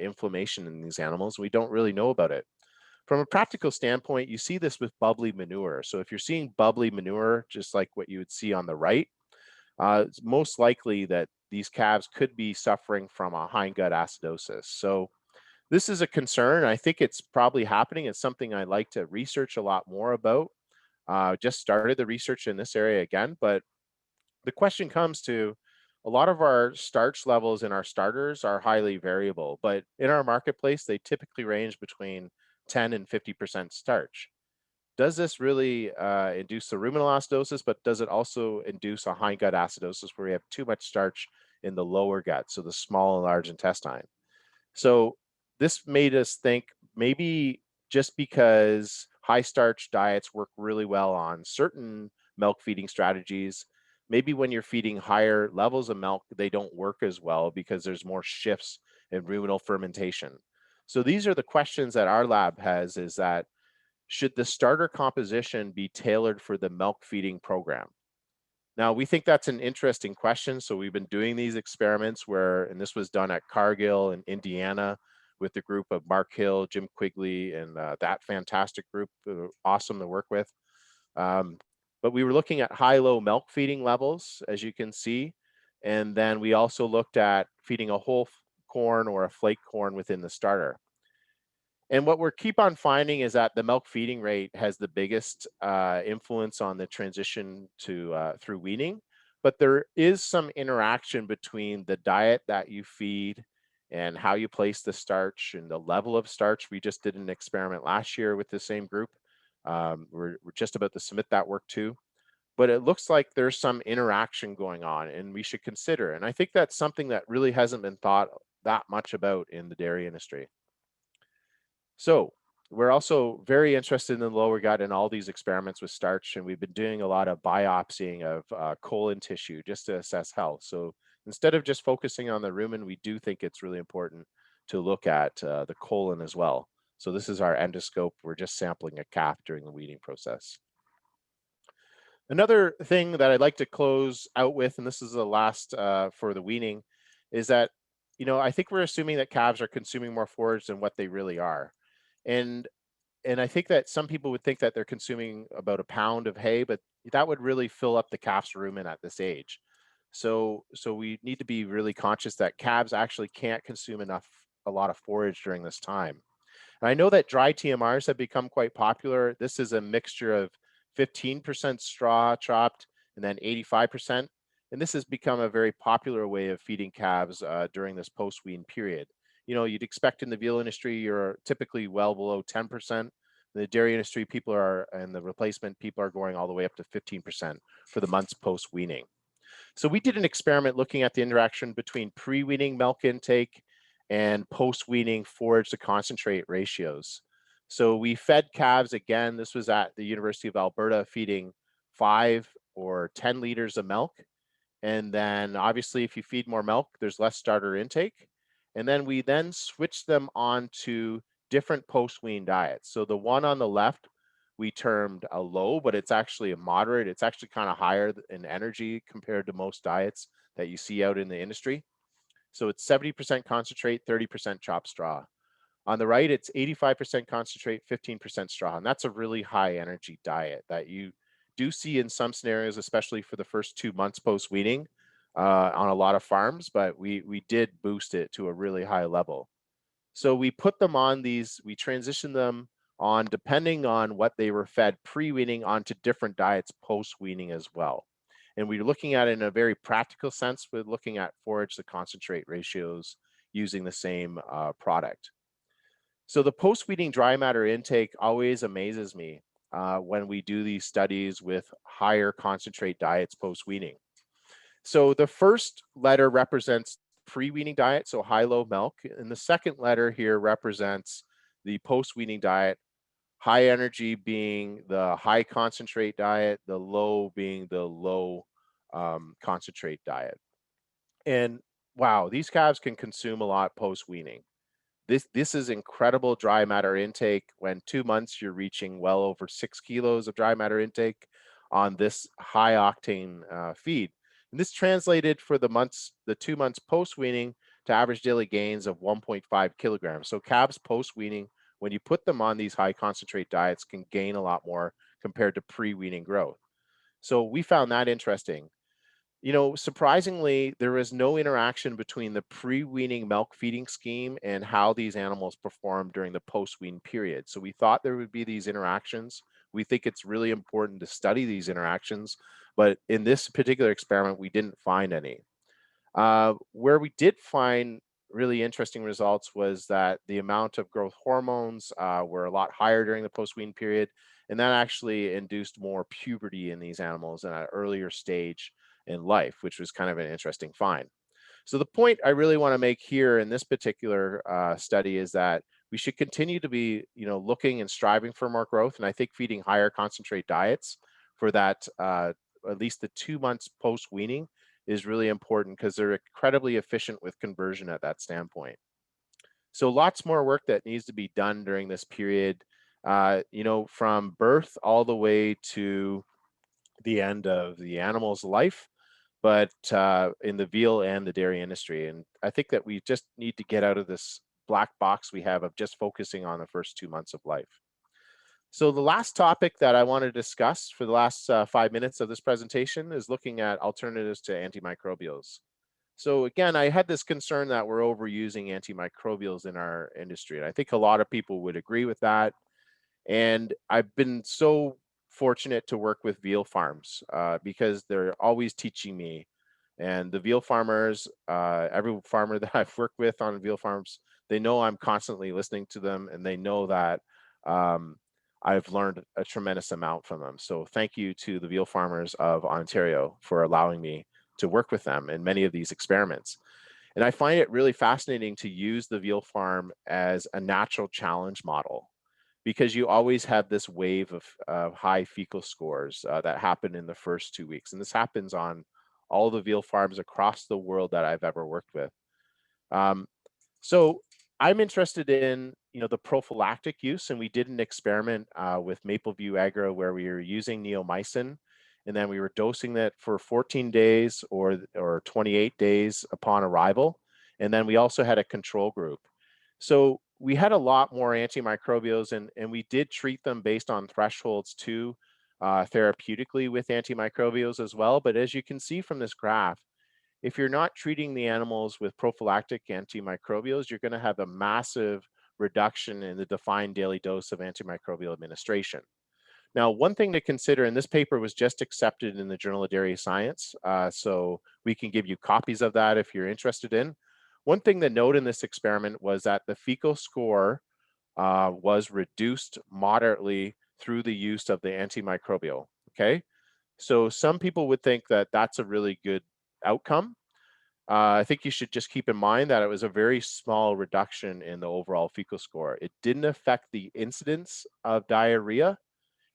inflammation in these animals. We don't really know about it. From a practical standpoint, you see this with bubbly manure. So if you're seeing bubbly manure, just like what you would see on the right, it's most likely that these calves could be suffering from a hindgut acidosis. So this is a concern. I think it's probably happening. It's something I'd like to research a lot more about. Just started the research in this area again, but the question comes to a lot of our starch levels in our starters are highly variable, but in our marketplace, they typically range between 10 and 50% starch. Does this really induce the ruminal acidosis, but does it also induce a hindgut acidosis where we have too much starch in the lower gut, so the small and large intestine? So this made us think maybe just because high starch diets work really well on certain milk feeding strategies, maybe when you're feeding higher levels of milk, they don't work as well because there's more shifts in ruminal fermentation. So these are the questions that our lab has, is that should the starter composition be tailored for the milk feeding program? Now, we think that's an interesting question. So we've been doing these experiments where, and this was done at Cargill in Indiana with the group of Mark Hill, Jim Quigley, and that fantastic group, awesome to work with. But we were looking at high-low milk feeding levels, as you can see. And then we also looked at feeding a whole corn or a flake corn within the starter. And what we're keep on finding is that the milk feeding rate has the biggest influence on the transition to through weaning, but there is some interaction between the diet that you feed and how you place the starch and the level of starch. We just did an experiment last year with the same group. We're just about to submit that work too, but it looks like there's some interaction going on and we should consider. And I think that's something that really hasn't been thought that much about in the dairy industry. So we're also very interested in the lower gut and all these experiments with starch, and we've been doing a lot of biopsying of colon tissue just to assess health. So instead of just focusing on the rumen, we do think it's really important to look at the colon as well. So this is our endoscope. We're just sampling a calf during the weaning process. Another thing that I'd like to close out with, and this is the last for the weaning, is that, I think we're assuming that calves are consuming more forage than what they really are. And and I think that some people would think that they're consuming about a pound of hay, but that would really fill up the calf's rumen at this age. So we need to be really conscious that calves actually can't consume a lot of forage during this time. And I know that dry TMRs have become quite popular. This is a mixture of 15% straw chopped and then 85%. And this has become a very popular way of feeding calves during this post-wean period. You'd expect in the veal industry, you're typically well below 10%. The dairy industry, and the replacement people are going all the way up to 15% for the months post-weaning. So we did an experiment looking at the interaction between pre-weaning milk intake and post-weaning forage to concentrate ratios. So we fed calves again. This was at the University of Alberta, feeding 5 or 10 liters of milk. And then obviously, if you feed more milk, there's less starter intake. And then we then switched them on to different post-wean diets. So the one on the left, we termed a low, but it's actually a moderate. It's actually kind of higher in energy compared to most diets that you see out in the industry. So it's 70% concentrate, 30% chopped straw. On the right, it's 85% concentrate, 15% straw. And that's a really high energy diet that you do see in some scenarios, especially for the first 2 months post weaning on a lot of farms, but we did boost it to a really high level. So we put them on these, we transitioned them on, depending on what they were fed pre-weaning, onto different diets post-weaning as well. And we're looking at it in a very practical sense. We're looking at forage to concentrate ratios using the same product. So the post-weaning dry matter intake always amazes me when we do these studies with higher concentrate diets post-weaning. So the first letter represents pre-weaning diet, so high-low milk, and the second letter here represents the post-weaning diet, high energy being the high concentrate diet, the low being the low concentrate diet. And wow, these calves can consume a lot post-weaning. This is incredible dry matter intake. When 2 months, you're reaching well over 6 kilos of dry matter intake on this high octane feed. And this translated for the 2 months post weaning to average daily gains of 1.5 kilograms. So calves post weaning, when you put them on these high concentrate diets, can gain a lot more compared to pre-weaning growth. So we found that interesting. Surprisingly, there is no interaction between the pre-weaning milk feeding scheme and how these animals perform during the post-wean period. So we thought there would be these interactions. We think it's really important to study these interactions, but in this particular experiment, we didn't find any. Where we did find really interesting results was that the amount of growth hormones were a lot higher during the post-wean period, and that actually induced more puberty in these animals at an earlier stage in life, which was kind of an interesting find. So the point I really want to make here in this particular study is that we should continue to be, looking and striving for more growth. And I think feeding higher concentrate diets for that, at least the 2 months post weaning, is really important because they're incredibly efficient with conversion at that standpoint. So lots more work that needs to be done during this period, from birth all the way to the end of the animal's life, but in the veal and the dairy industry. And I think that we just need to get out of this black box we have of just focusing on the first 2 months of life. So the last topic that I want to discuss for the last 5 minutes of this presentation is looking at alternatives to antimicrobials. So again, I had this concern that we're overusing antimicrobials in our industry, and I think a lot of people would agree with that. And I've been so fortunate to work with veal farms because they're always teaching me. And the veal farmers, every farmer that I've worked with on veal farms, they know I'm constantly listening to them, and they know that I've learned a tremendous amount from them. So thank you to the veal farmers of Ontario for allowing me to work with them in many of these experiments. And I find it really fascinating to use the veal farm as a natural challenge model, because you always have this wave of high fecal scores that happen in the first 2 weeks. And this happens on all the veal farms across the world that I've ever worked with. Um, so I'm interested in, the prophylactic use, and we did an experiment with Mapleview Agro where we were using neomycin and then we were dosing that for 14 days or 28 days upon arrival. And then we also had a control group. So we had a lot more antimicrobials, and we did treat them based on thresholds too, therapeutically with antimicrobials as well. But as you can see from this graph, if you're not treating the animals with prophylactic antimicrobials, you're going to have a massive reduction in the defined daily dose of antimicrobial administration. Now, one thing to consider, and this paper was just accepted in the Journal of Dairy Science, so we can give you copies of that if you're interested in. One thing to note in this experiment was that the fecal score was reduced moderately through the use of the antimicrobial, okay? So some people would think that that's a really good outcome. I think you should just keep in mind that it was a very small reduction in the overall fecal score. It didn't affect the incidence of diarrhea.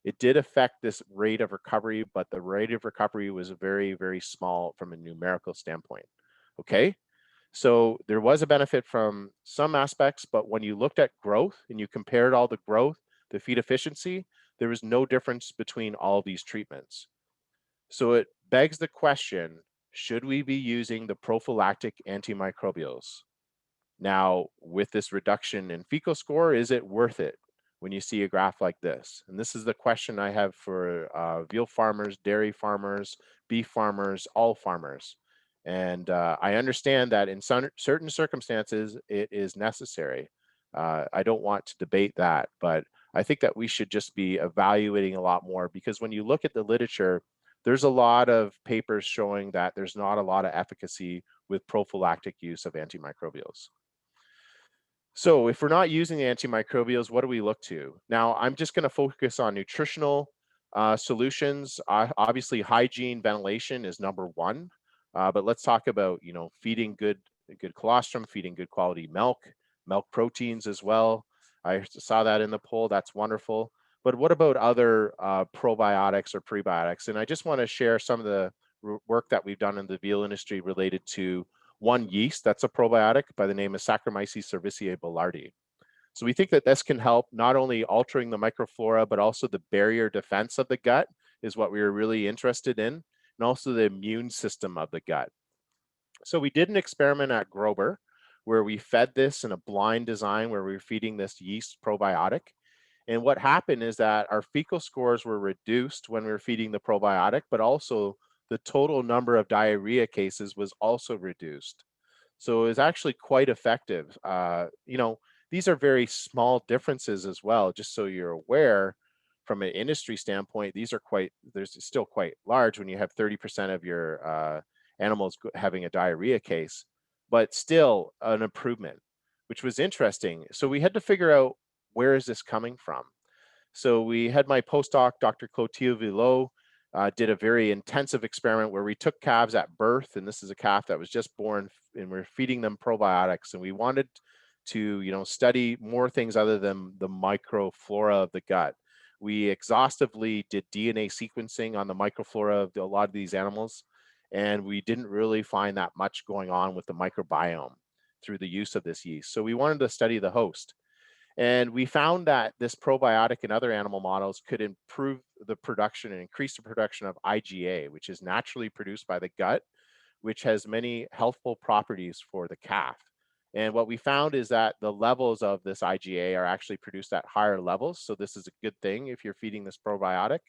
It did affect this rate of recovery, but the rate of recovery was very, very small from a numerical standpoint. Okay, so there was a benefit from some aspects, but when you looked at growth and you compared all the growth, the feed efficiency, there was no difference between all of these treatments. So it begs the question, should we be using the prophylactic antimicrobials? Now, with this reduction in fecal score, is it worth it when you see a graph like this? And this is the question I have for veal farmers, dairy farmers, beef farmers, all farmers. And I understand that in certain circumstances, it is necessary. I don't want to debate that, but I think that we should just be evaluating a lot more, because when you look at the literature, there's a lot of papers showing that there's not a lot of efficacy with prophylactic use of antimicrobials. So if we're not using the antimicrobials, what do we look to? Now, I'm just going to focus on nutritional solutions. Obviously, hygiene, ventilation is number one. But let's talk about, feeding good colostrum, feeding good quality milk proteins as well. I saw that in the poll. That's wonderful. But what about other probiotics or prebiotics? And I just want to share some of the work that we've done in the veal industry related to one yeast that's a probiotic by the name of Saccharomyces cerevisiae boulardii. So we think that this can help not only altering the microflora, but also the barrier defense of the gut is what we were really interested in, and also the immune system of the gut. So we did an experiment at Grober where we fed this in a blind design where we were feeding this yeast probiotic. And what happened is that our fecal scores were reduced when we were feeding the probiotic, but also the total number of diarrhea cases was also reduced. So it was actually quite effective. These are very small differences as well, just so you're aware from an industry standpoint, there's still quite large when you have 30% of your animals having a diarrhea case, but still an improvement, which was interesting. So we had to figure out, where is this coming from? So we had my postdoc, Dr. Clotilde Villot, did a very intensive experiment where we took calves at birth, and this is a calf that was just born, and we're feeding them probiotics. And we wanted to, study more things other than the microflora of the gut. We exhaustively did DNA sequencing on the microflora of a lot of these animals, and we didn't really find that much going on with the microbiome through the use of this yeast. So we wanted to study the host. And we found that this probiotic in other animal models could improve the production and increase the production of IgA, which is naturally produced by the gut, which has many healthful properties for the calf. And what we found is that the levels of this IgA are actually produced at higher levels. So this is a good thing if you're feeding this probiotic.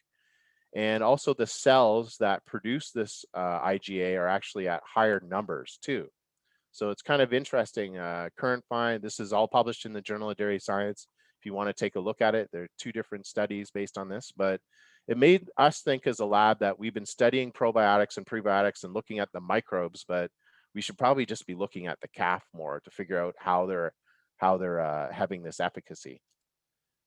And also the cells that produce this IgA are actually at higher numbers too. So it's kind of interesting. Current find, this is all published in the Journal of Dairy Science. If you want to take a look at it, there are 2 different studies based on this, but it made us think as a lab that we've been studying probiotics and prebiotics and looking at the microbes, but we should probably just be looking at the calf more to figure out how they're having this efficacy.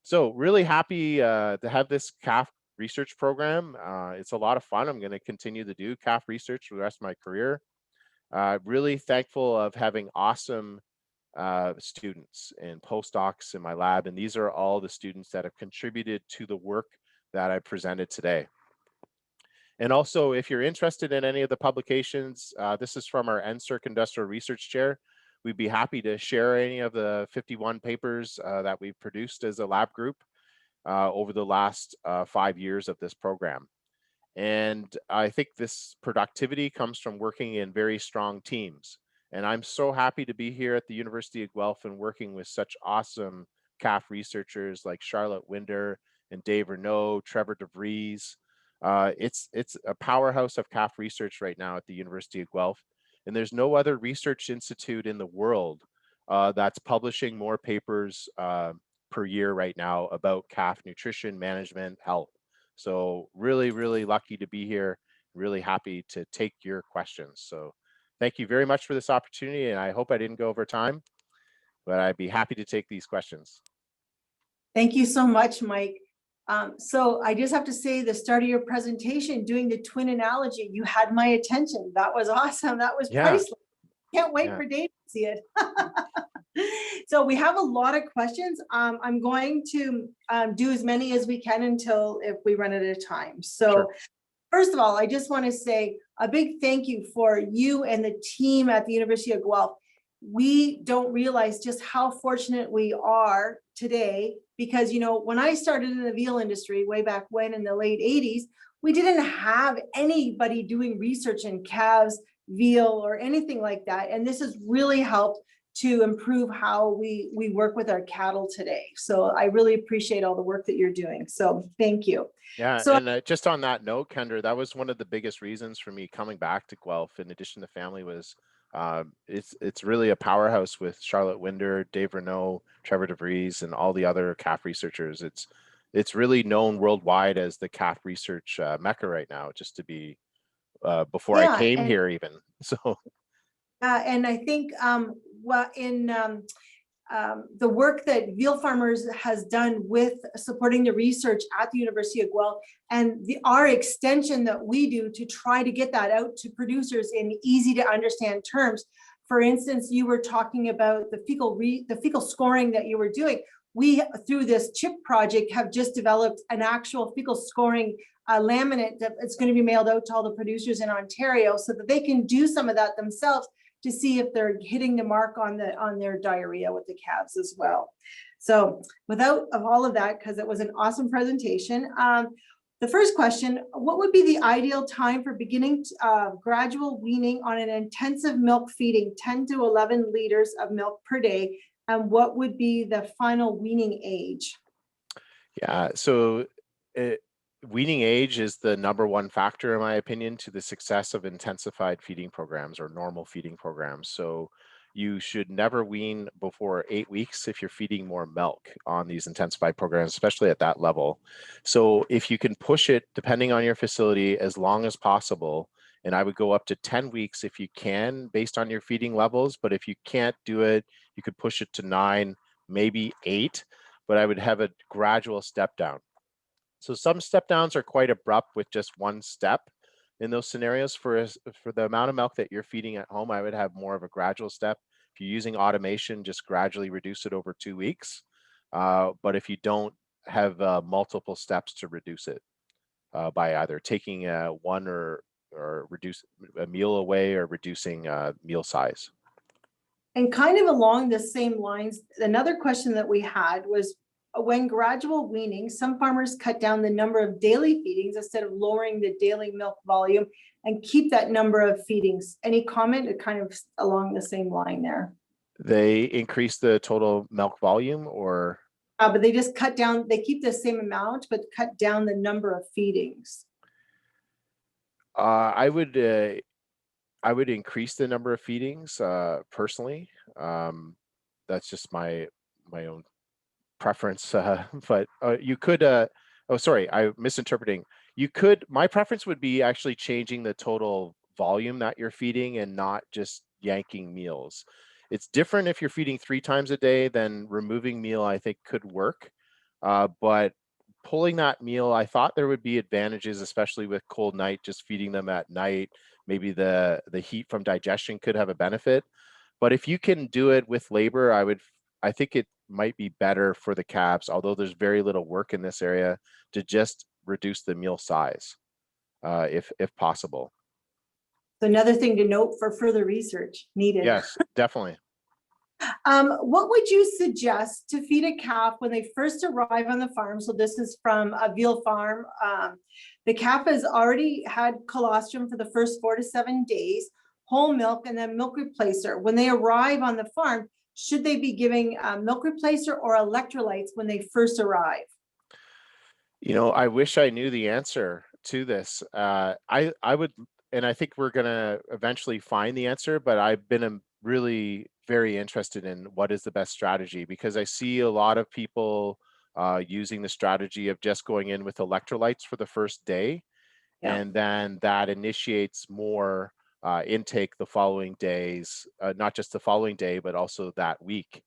So really happy to have this calf research program. It's a lot of fun. I'm going to continue to do calf research for the rest of my career. Really thankful of having awesome students and postdocs in my lab. And these are all the students that have contributed to the work that I presented today. And also, if you're interested in any of the publications, this is from our NSERC Industrial Research Chair. We'd be happy to share any of the 51 papers that we've produced as a lab group over the last 5 years of this program. And I think this productivity comes from working in very strong teams. And I'm so happy to be here at the University of Guelph and working with such awesome calf researchers like Charlotte Winder and Dave Renaud, Trevor DeVries. It's a powerhouse of calf research right now at the University of Guelph. And there's no other research institute in the world that's publishing more papers per year right now about calf nutrition, management, health. So really, really lucky to be here. Really happy to take your questions. So thank you very much for this opportunity. And I hope I didn't go over time, but I'd be happy to take these questions. Thank you so much, Mike. So I just have to say, the start of your presentation, doing the twin analogy, you had my attention. That was awesome. That was Yeah, priceless. Can't wait yeah, for Dave to see it. So we have a lot of questions. I'm going to do as many as we can until if we run out of time. So sure. first of all, I just want to say a big thank you for you and the team at the University of Guelph. We don't realize just how fortunate we are today because, you know, when I started in the veal industry way back when in the late 80s, we didn't have anybody doing research in calves, veal, or anything like that. And this has really helped to improve how we work with our cattle today. So I really appreciate all the work that you're doing. So thank you. Yeah, So and just on that note, Kendra, that was one of the biggest reasons for me coming back to Guelph, in addition to family, was it's really a powerhouse with Charlotte Winder, Dave Renaud, Trevor DeVries, and all the other calf researchers. It's really known worldwide as the calf research mecca right now, just to be before I yeah, came here even. So and I think well, in the work that Veal Farmers has done with supporting the research at the University of Guelph and our extension that we do to try to get that out to producers in easy to understand terms. For instance, you were talking about the fecal scoring that you were doing. We, through this CHIP project, have just developed an actual fecal scoring laminate that it's going to be mailed out to all the producers in Ontario so that they can do some of that themselves to see if they're hitting the mark on their diarrhea with the calves as well. So without all of that, because it was an awesome presentation, the first question, what would be the ideal time for beginning gradual weaning on an intensive milk feeding, 10 to 11 liters of milk per day, and what would be the final weaning age? yeah, so weaning age is the #1 factor, in my opinion, to the success of intensified feeding programs or normal feeding programs. So you should never wean before 8 weeks if you're feeding more milk on these intensified programs, especially at that level. So if you can push it, depending on your facility, as long as possible, and I would go up to 10 weeks if you can, based on your feeding levels. But if you can't do it, you could push it to 9, maybe 8, but I would have a gradual step down. So some step downs are quite abrupt with just one step. In those scenarios, for the amount of milk that you're feeding at home, I would have more of a gradual step. If you're using automation, just gradually reduce it over 2 weeks. But if you don't, have multiple steps to reduce it by either taking one or reduce a meal away or reducing meal size. And kind of along the same lines, another question that we had was when gradual weaning, some farmers cut down the number of daily feedings instead of lowering the daily milk volume and keep that number of feedings. Any comment kind of along the same line there? They increase the total milk volume, or? But they just cut down, they keep the same amount, but cut down the number of feedings. I would increase the number of feedings personally. That's just my own preference. But you could. Oh, sorry, I'm misinterpreting. You could. My preference would be actually changing the total volume that you're feeding and not just yanking meals. It's different if you're feeding 3 times a day, then removing meal I think could work. But pulling that meal, I thought there would be advantages, especially with cold night, just feeding them at night. Maybe the heat from digestion could have a benefit. But if you can do it with labor, I think it might be better for the calves, although there's very little work in this area, to just reduce the meal size, if possible. So another thing to note for further research needed. Yes, definitely. What would you suggest to feed a calf when they first arrive on the farm? So this is from a veal farm. The calf has already had colostrum for the first 4 to 7 days, whole milk, and then milk replacer. When they arrive on the farm, should they be giving milk replacer or electrolytes when they first arrive? You know, I wish I knew the answer to this. I would, and I think we're gonna eventually find the answer, but I've been really very interested in what is the best strategy, because I see a lot of people using the strategy of just going in with electrolytes for the first day, Yeah. and then that initiates more intake the following days, not just the following day, but also that week.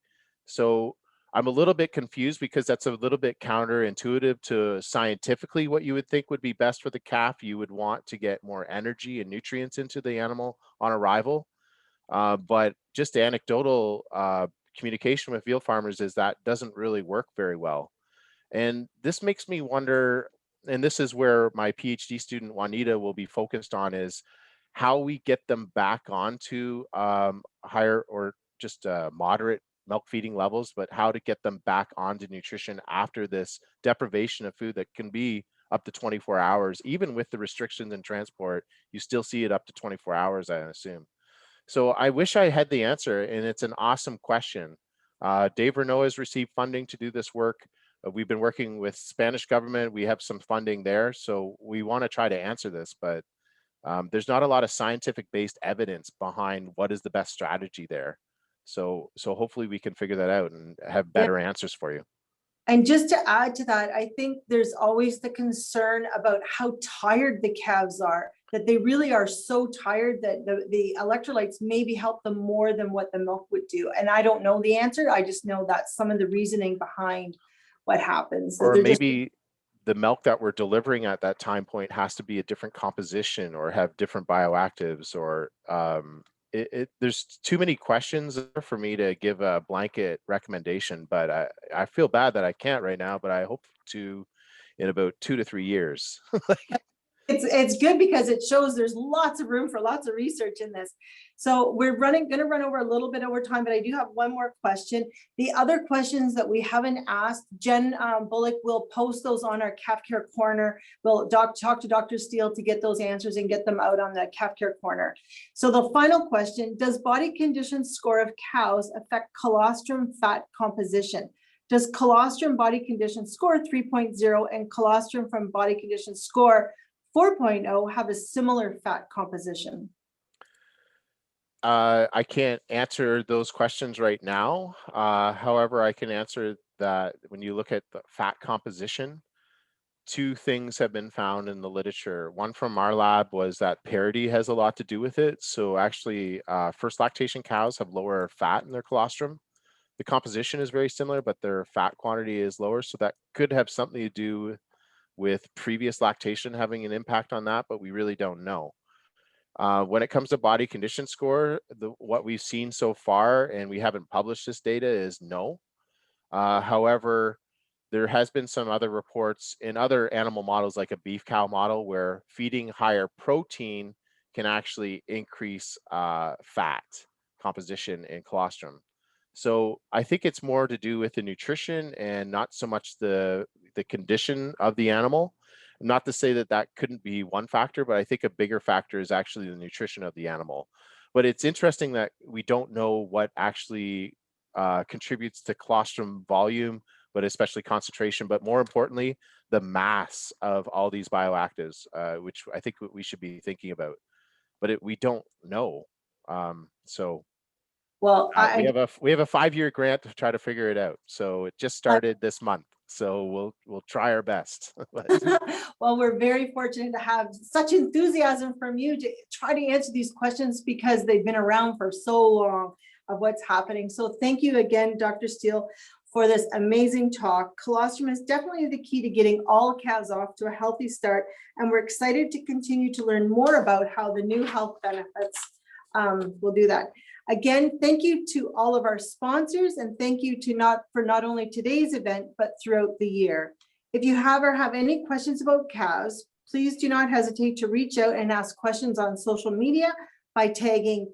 So I'm a little bit confused, because that's a little bit counterintuitive to scientifically what you would think would be best for the calf. You would want to get more energy and nutrients into the animal on arrival. But just anecdotal communication with veal farmers is that doesn't really work very well. And this makes me wonder, and this is where my PhD student Juanita will be focused on, is how we get them back onto higher or just moderate milk feeding levels, but how to get them back onto nutrition after this deprivation of food that can be up to 24 hours. Even with the restrictions in transport, you still see it up to 24 hours, I assume. So I wish I had the answer, and it's an awesome question. Dave Renault has received funding to do this work. We've been working with Spanish government. We have some funding there, so we want to try to answer this, but there's not a lot of scientific based evidence behind what is the best strategy there. So hopefully we can figure that out and have better answers for you. And just to add to that, I think there's always the concern about how tired the calves are, that they really are so tired that the electrolytes maybe help them more than what the milk would do. And I don't know the answer. I just know that's some of the reasoning behind what happens. So Or they're just, maybe the milk that we're delivering at that time point has to be a different composition or have different bioactives, or there's too many questions for me to give a blanket recommendation, but I feel bad that I can't right now, but I hope to in about 2 to 3 years. it's good because it shows there's lots of room for lots of research in this. So we're going to run over a little bit over time, but I do have one more question. The other questions that we haven't asked, Jen Bullock will post those on our Calf Care Corner. We'll talk to Dr. Steele to get those answers and get them out on the Calf Care Corner. So the final question, does body condition score of cows affect colostrum fat composition? Does colostrum body condition score 3.0 and colostrum from body condition score 4.0 have a similar fat composition? I can't answer those questions right now. However, I can answer that when you look at the fat composition, two things have been found in the literature. One from our lab was that parity has a lot to do with it. So actually, first lactation cows have lower fat in their colostrum. The composition is very similar, but their fat quantity is lower. So that could have something to do with previous lactation having an impact on that, but we really don't know. When it comes to body condition score, what we've seen so far, and we haven't published this data, is no. However, there has been some other reports in other animal models, like a beef cow model, where feeding higher protein can actually increase fat composition in colostrum. So I think it's more to do with the nutrition and not so much the condition of the animal. Not to say that that couldn't be one factor, but I think a bigger factor is actually the nutrition of the animal. But it's interesting that we don't know what actually contributes to colostrum volume, but especially concentration, but more importantly, the mass of all these bioactives, which I think we should be thinking about. But we don't know. So Well, we have a 5-year grant to try to figure it out. So it just started this month. So we'll try our best. well, we're very fortunate to have such enthusiasm from you to try to answer these questions because they've been around for so long of what's happening. So thank you again, Dr. Steele, for this amazing talk. Colostrum is definitely the key to getting all calves off to a healthy start, and we're excited to continue to learn more about how the new health benefits will do that. Again, thank you to all of our sponsors, and thank you to not only today's event, but throughout the year. If you have any questions about calves, please do not hesitate to reach out and ask questions on social media by tagging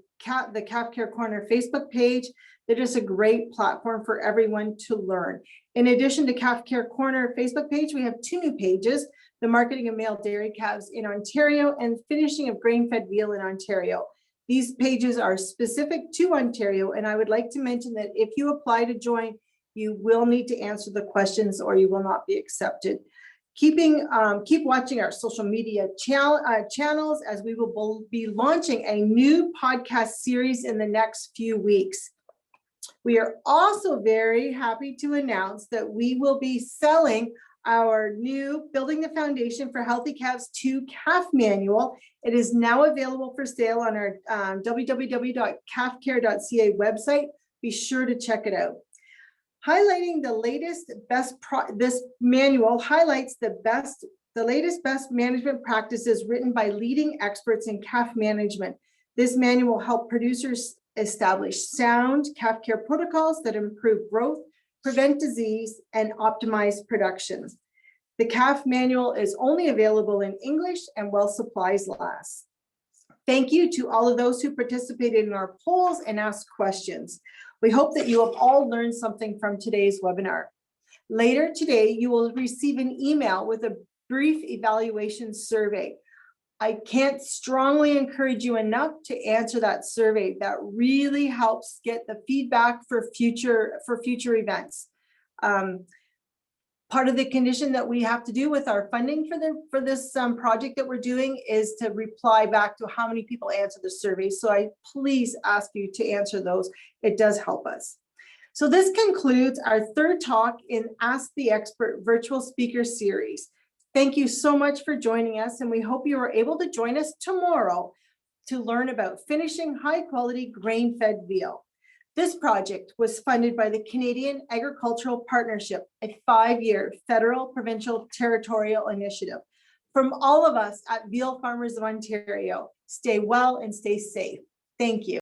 the Calf Care Corner Facebook page, They're just a great platform for everyone to learn. In addition to Calf Care Corner Facebook page, we have 2 new pages, the marketing of male dairy calves in Ontario and finishing of grain-fed veal in Ontario. These pages are specific to Ontario, and I would like to mention that if you apply to join, you will need to answer the questions or you will not be accepted. Keep watching our social media channels, as we will be launching a new podcast series in the next few weeks. We are also very happy to announce that we will be selling our new Building the Foundation for Healthy Calves 2 calf manual. It is now available for sale on our www.calfcare.ca website. Be sure to check it out. Highlighting the latest this manual highlights the latest best management practices written by leading experts in calf management. This manual will help producers establish sound calf care protocols that improve growth, prevent disease, and optimize production. The calf manual is only available in English and while supplies last. Thank you to all of those who participated in our polls and asked questions. We hope that you have all learned something from today's webinar. Later today, you will receive an email with a brief evaluation survey. I can't strongly encourage you enough to answer that survey. That really helps get the feedback for future events. Part of the condition that we have to do with our funding for this project that we're doing is to reply back to how many people answer the survey. So I please ask you to answer those. It does help us. So this concludes our 3rd talk in Ask the Expert virtual speaker series. Thank you so much for joining us, and we hope you are able to join us tomorrow to learn about finishing high-quality grain-fed veal. This project was funded by the Canadian Agricultural Partnership, a 5-year federal, provincial, territorial initiative. From all of us at Veal Farmers of Ontario, stay well and stay safe. Thank you.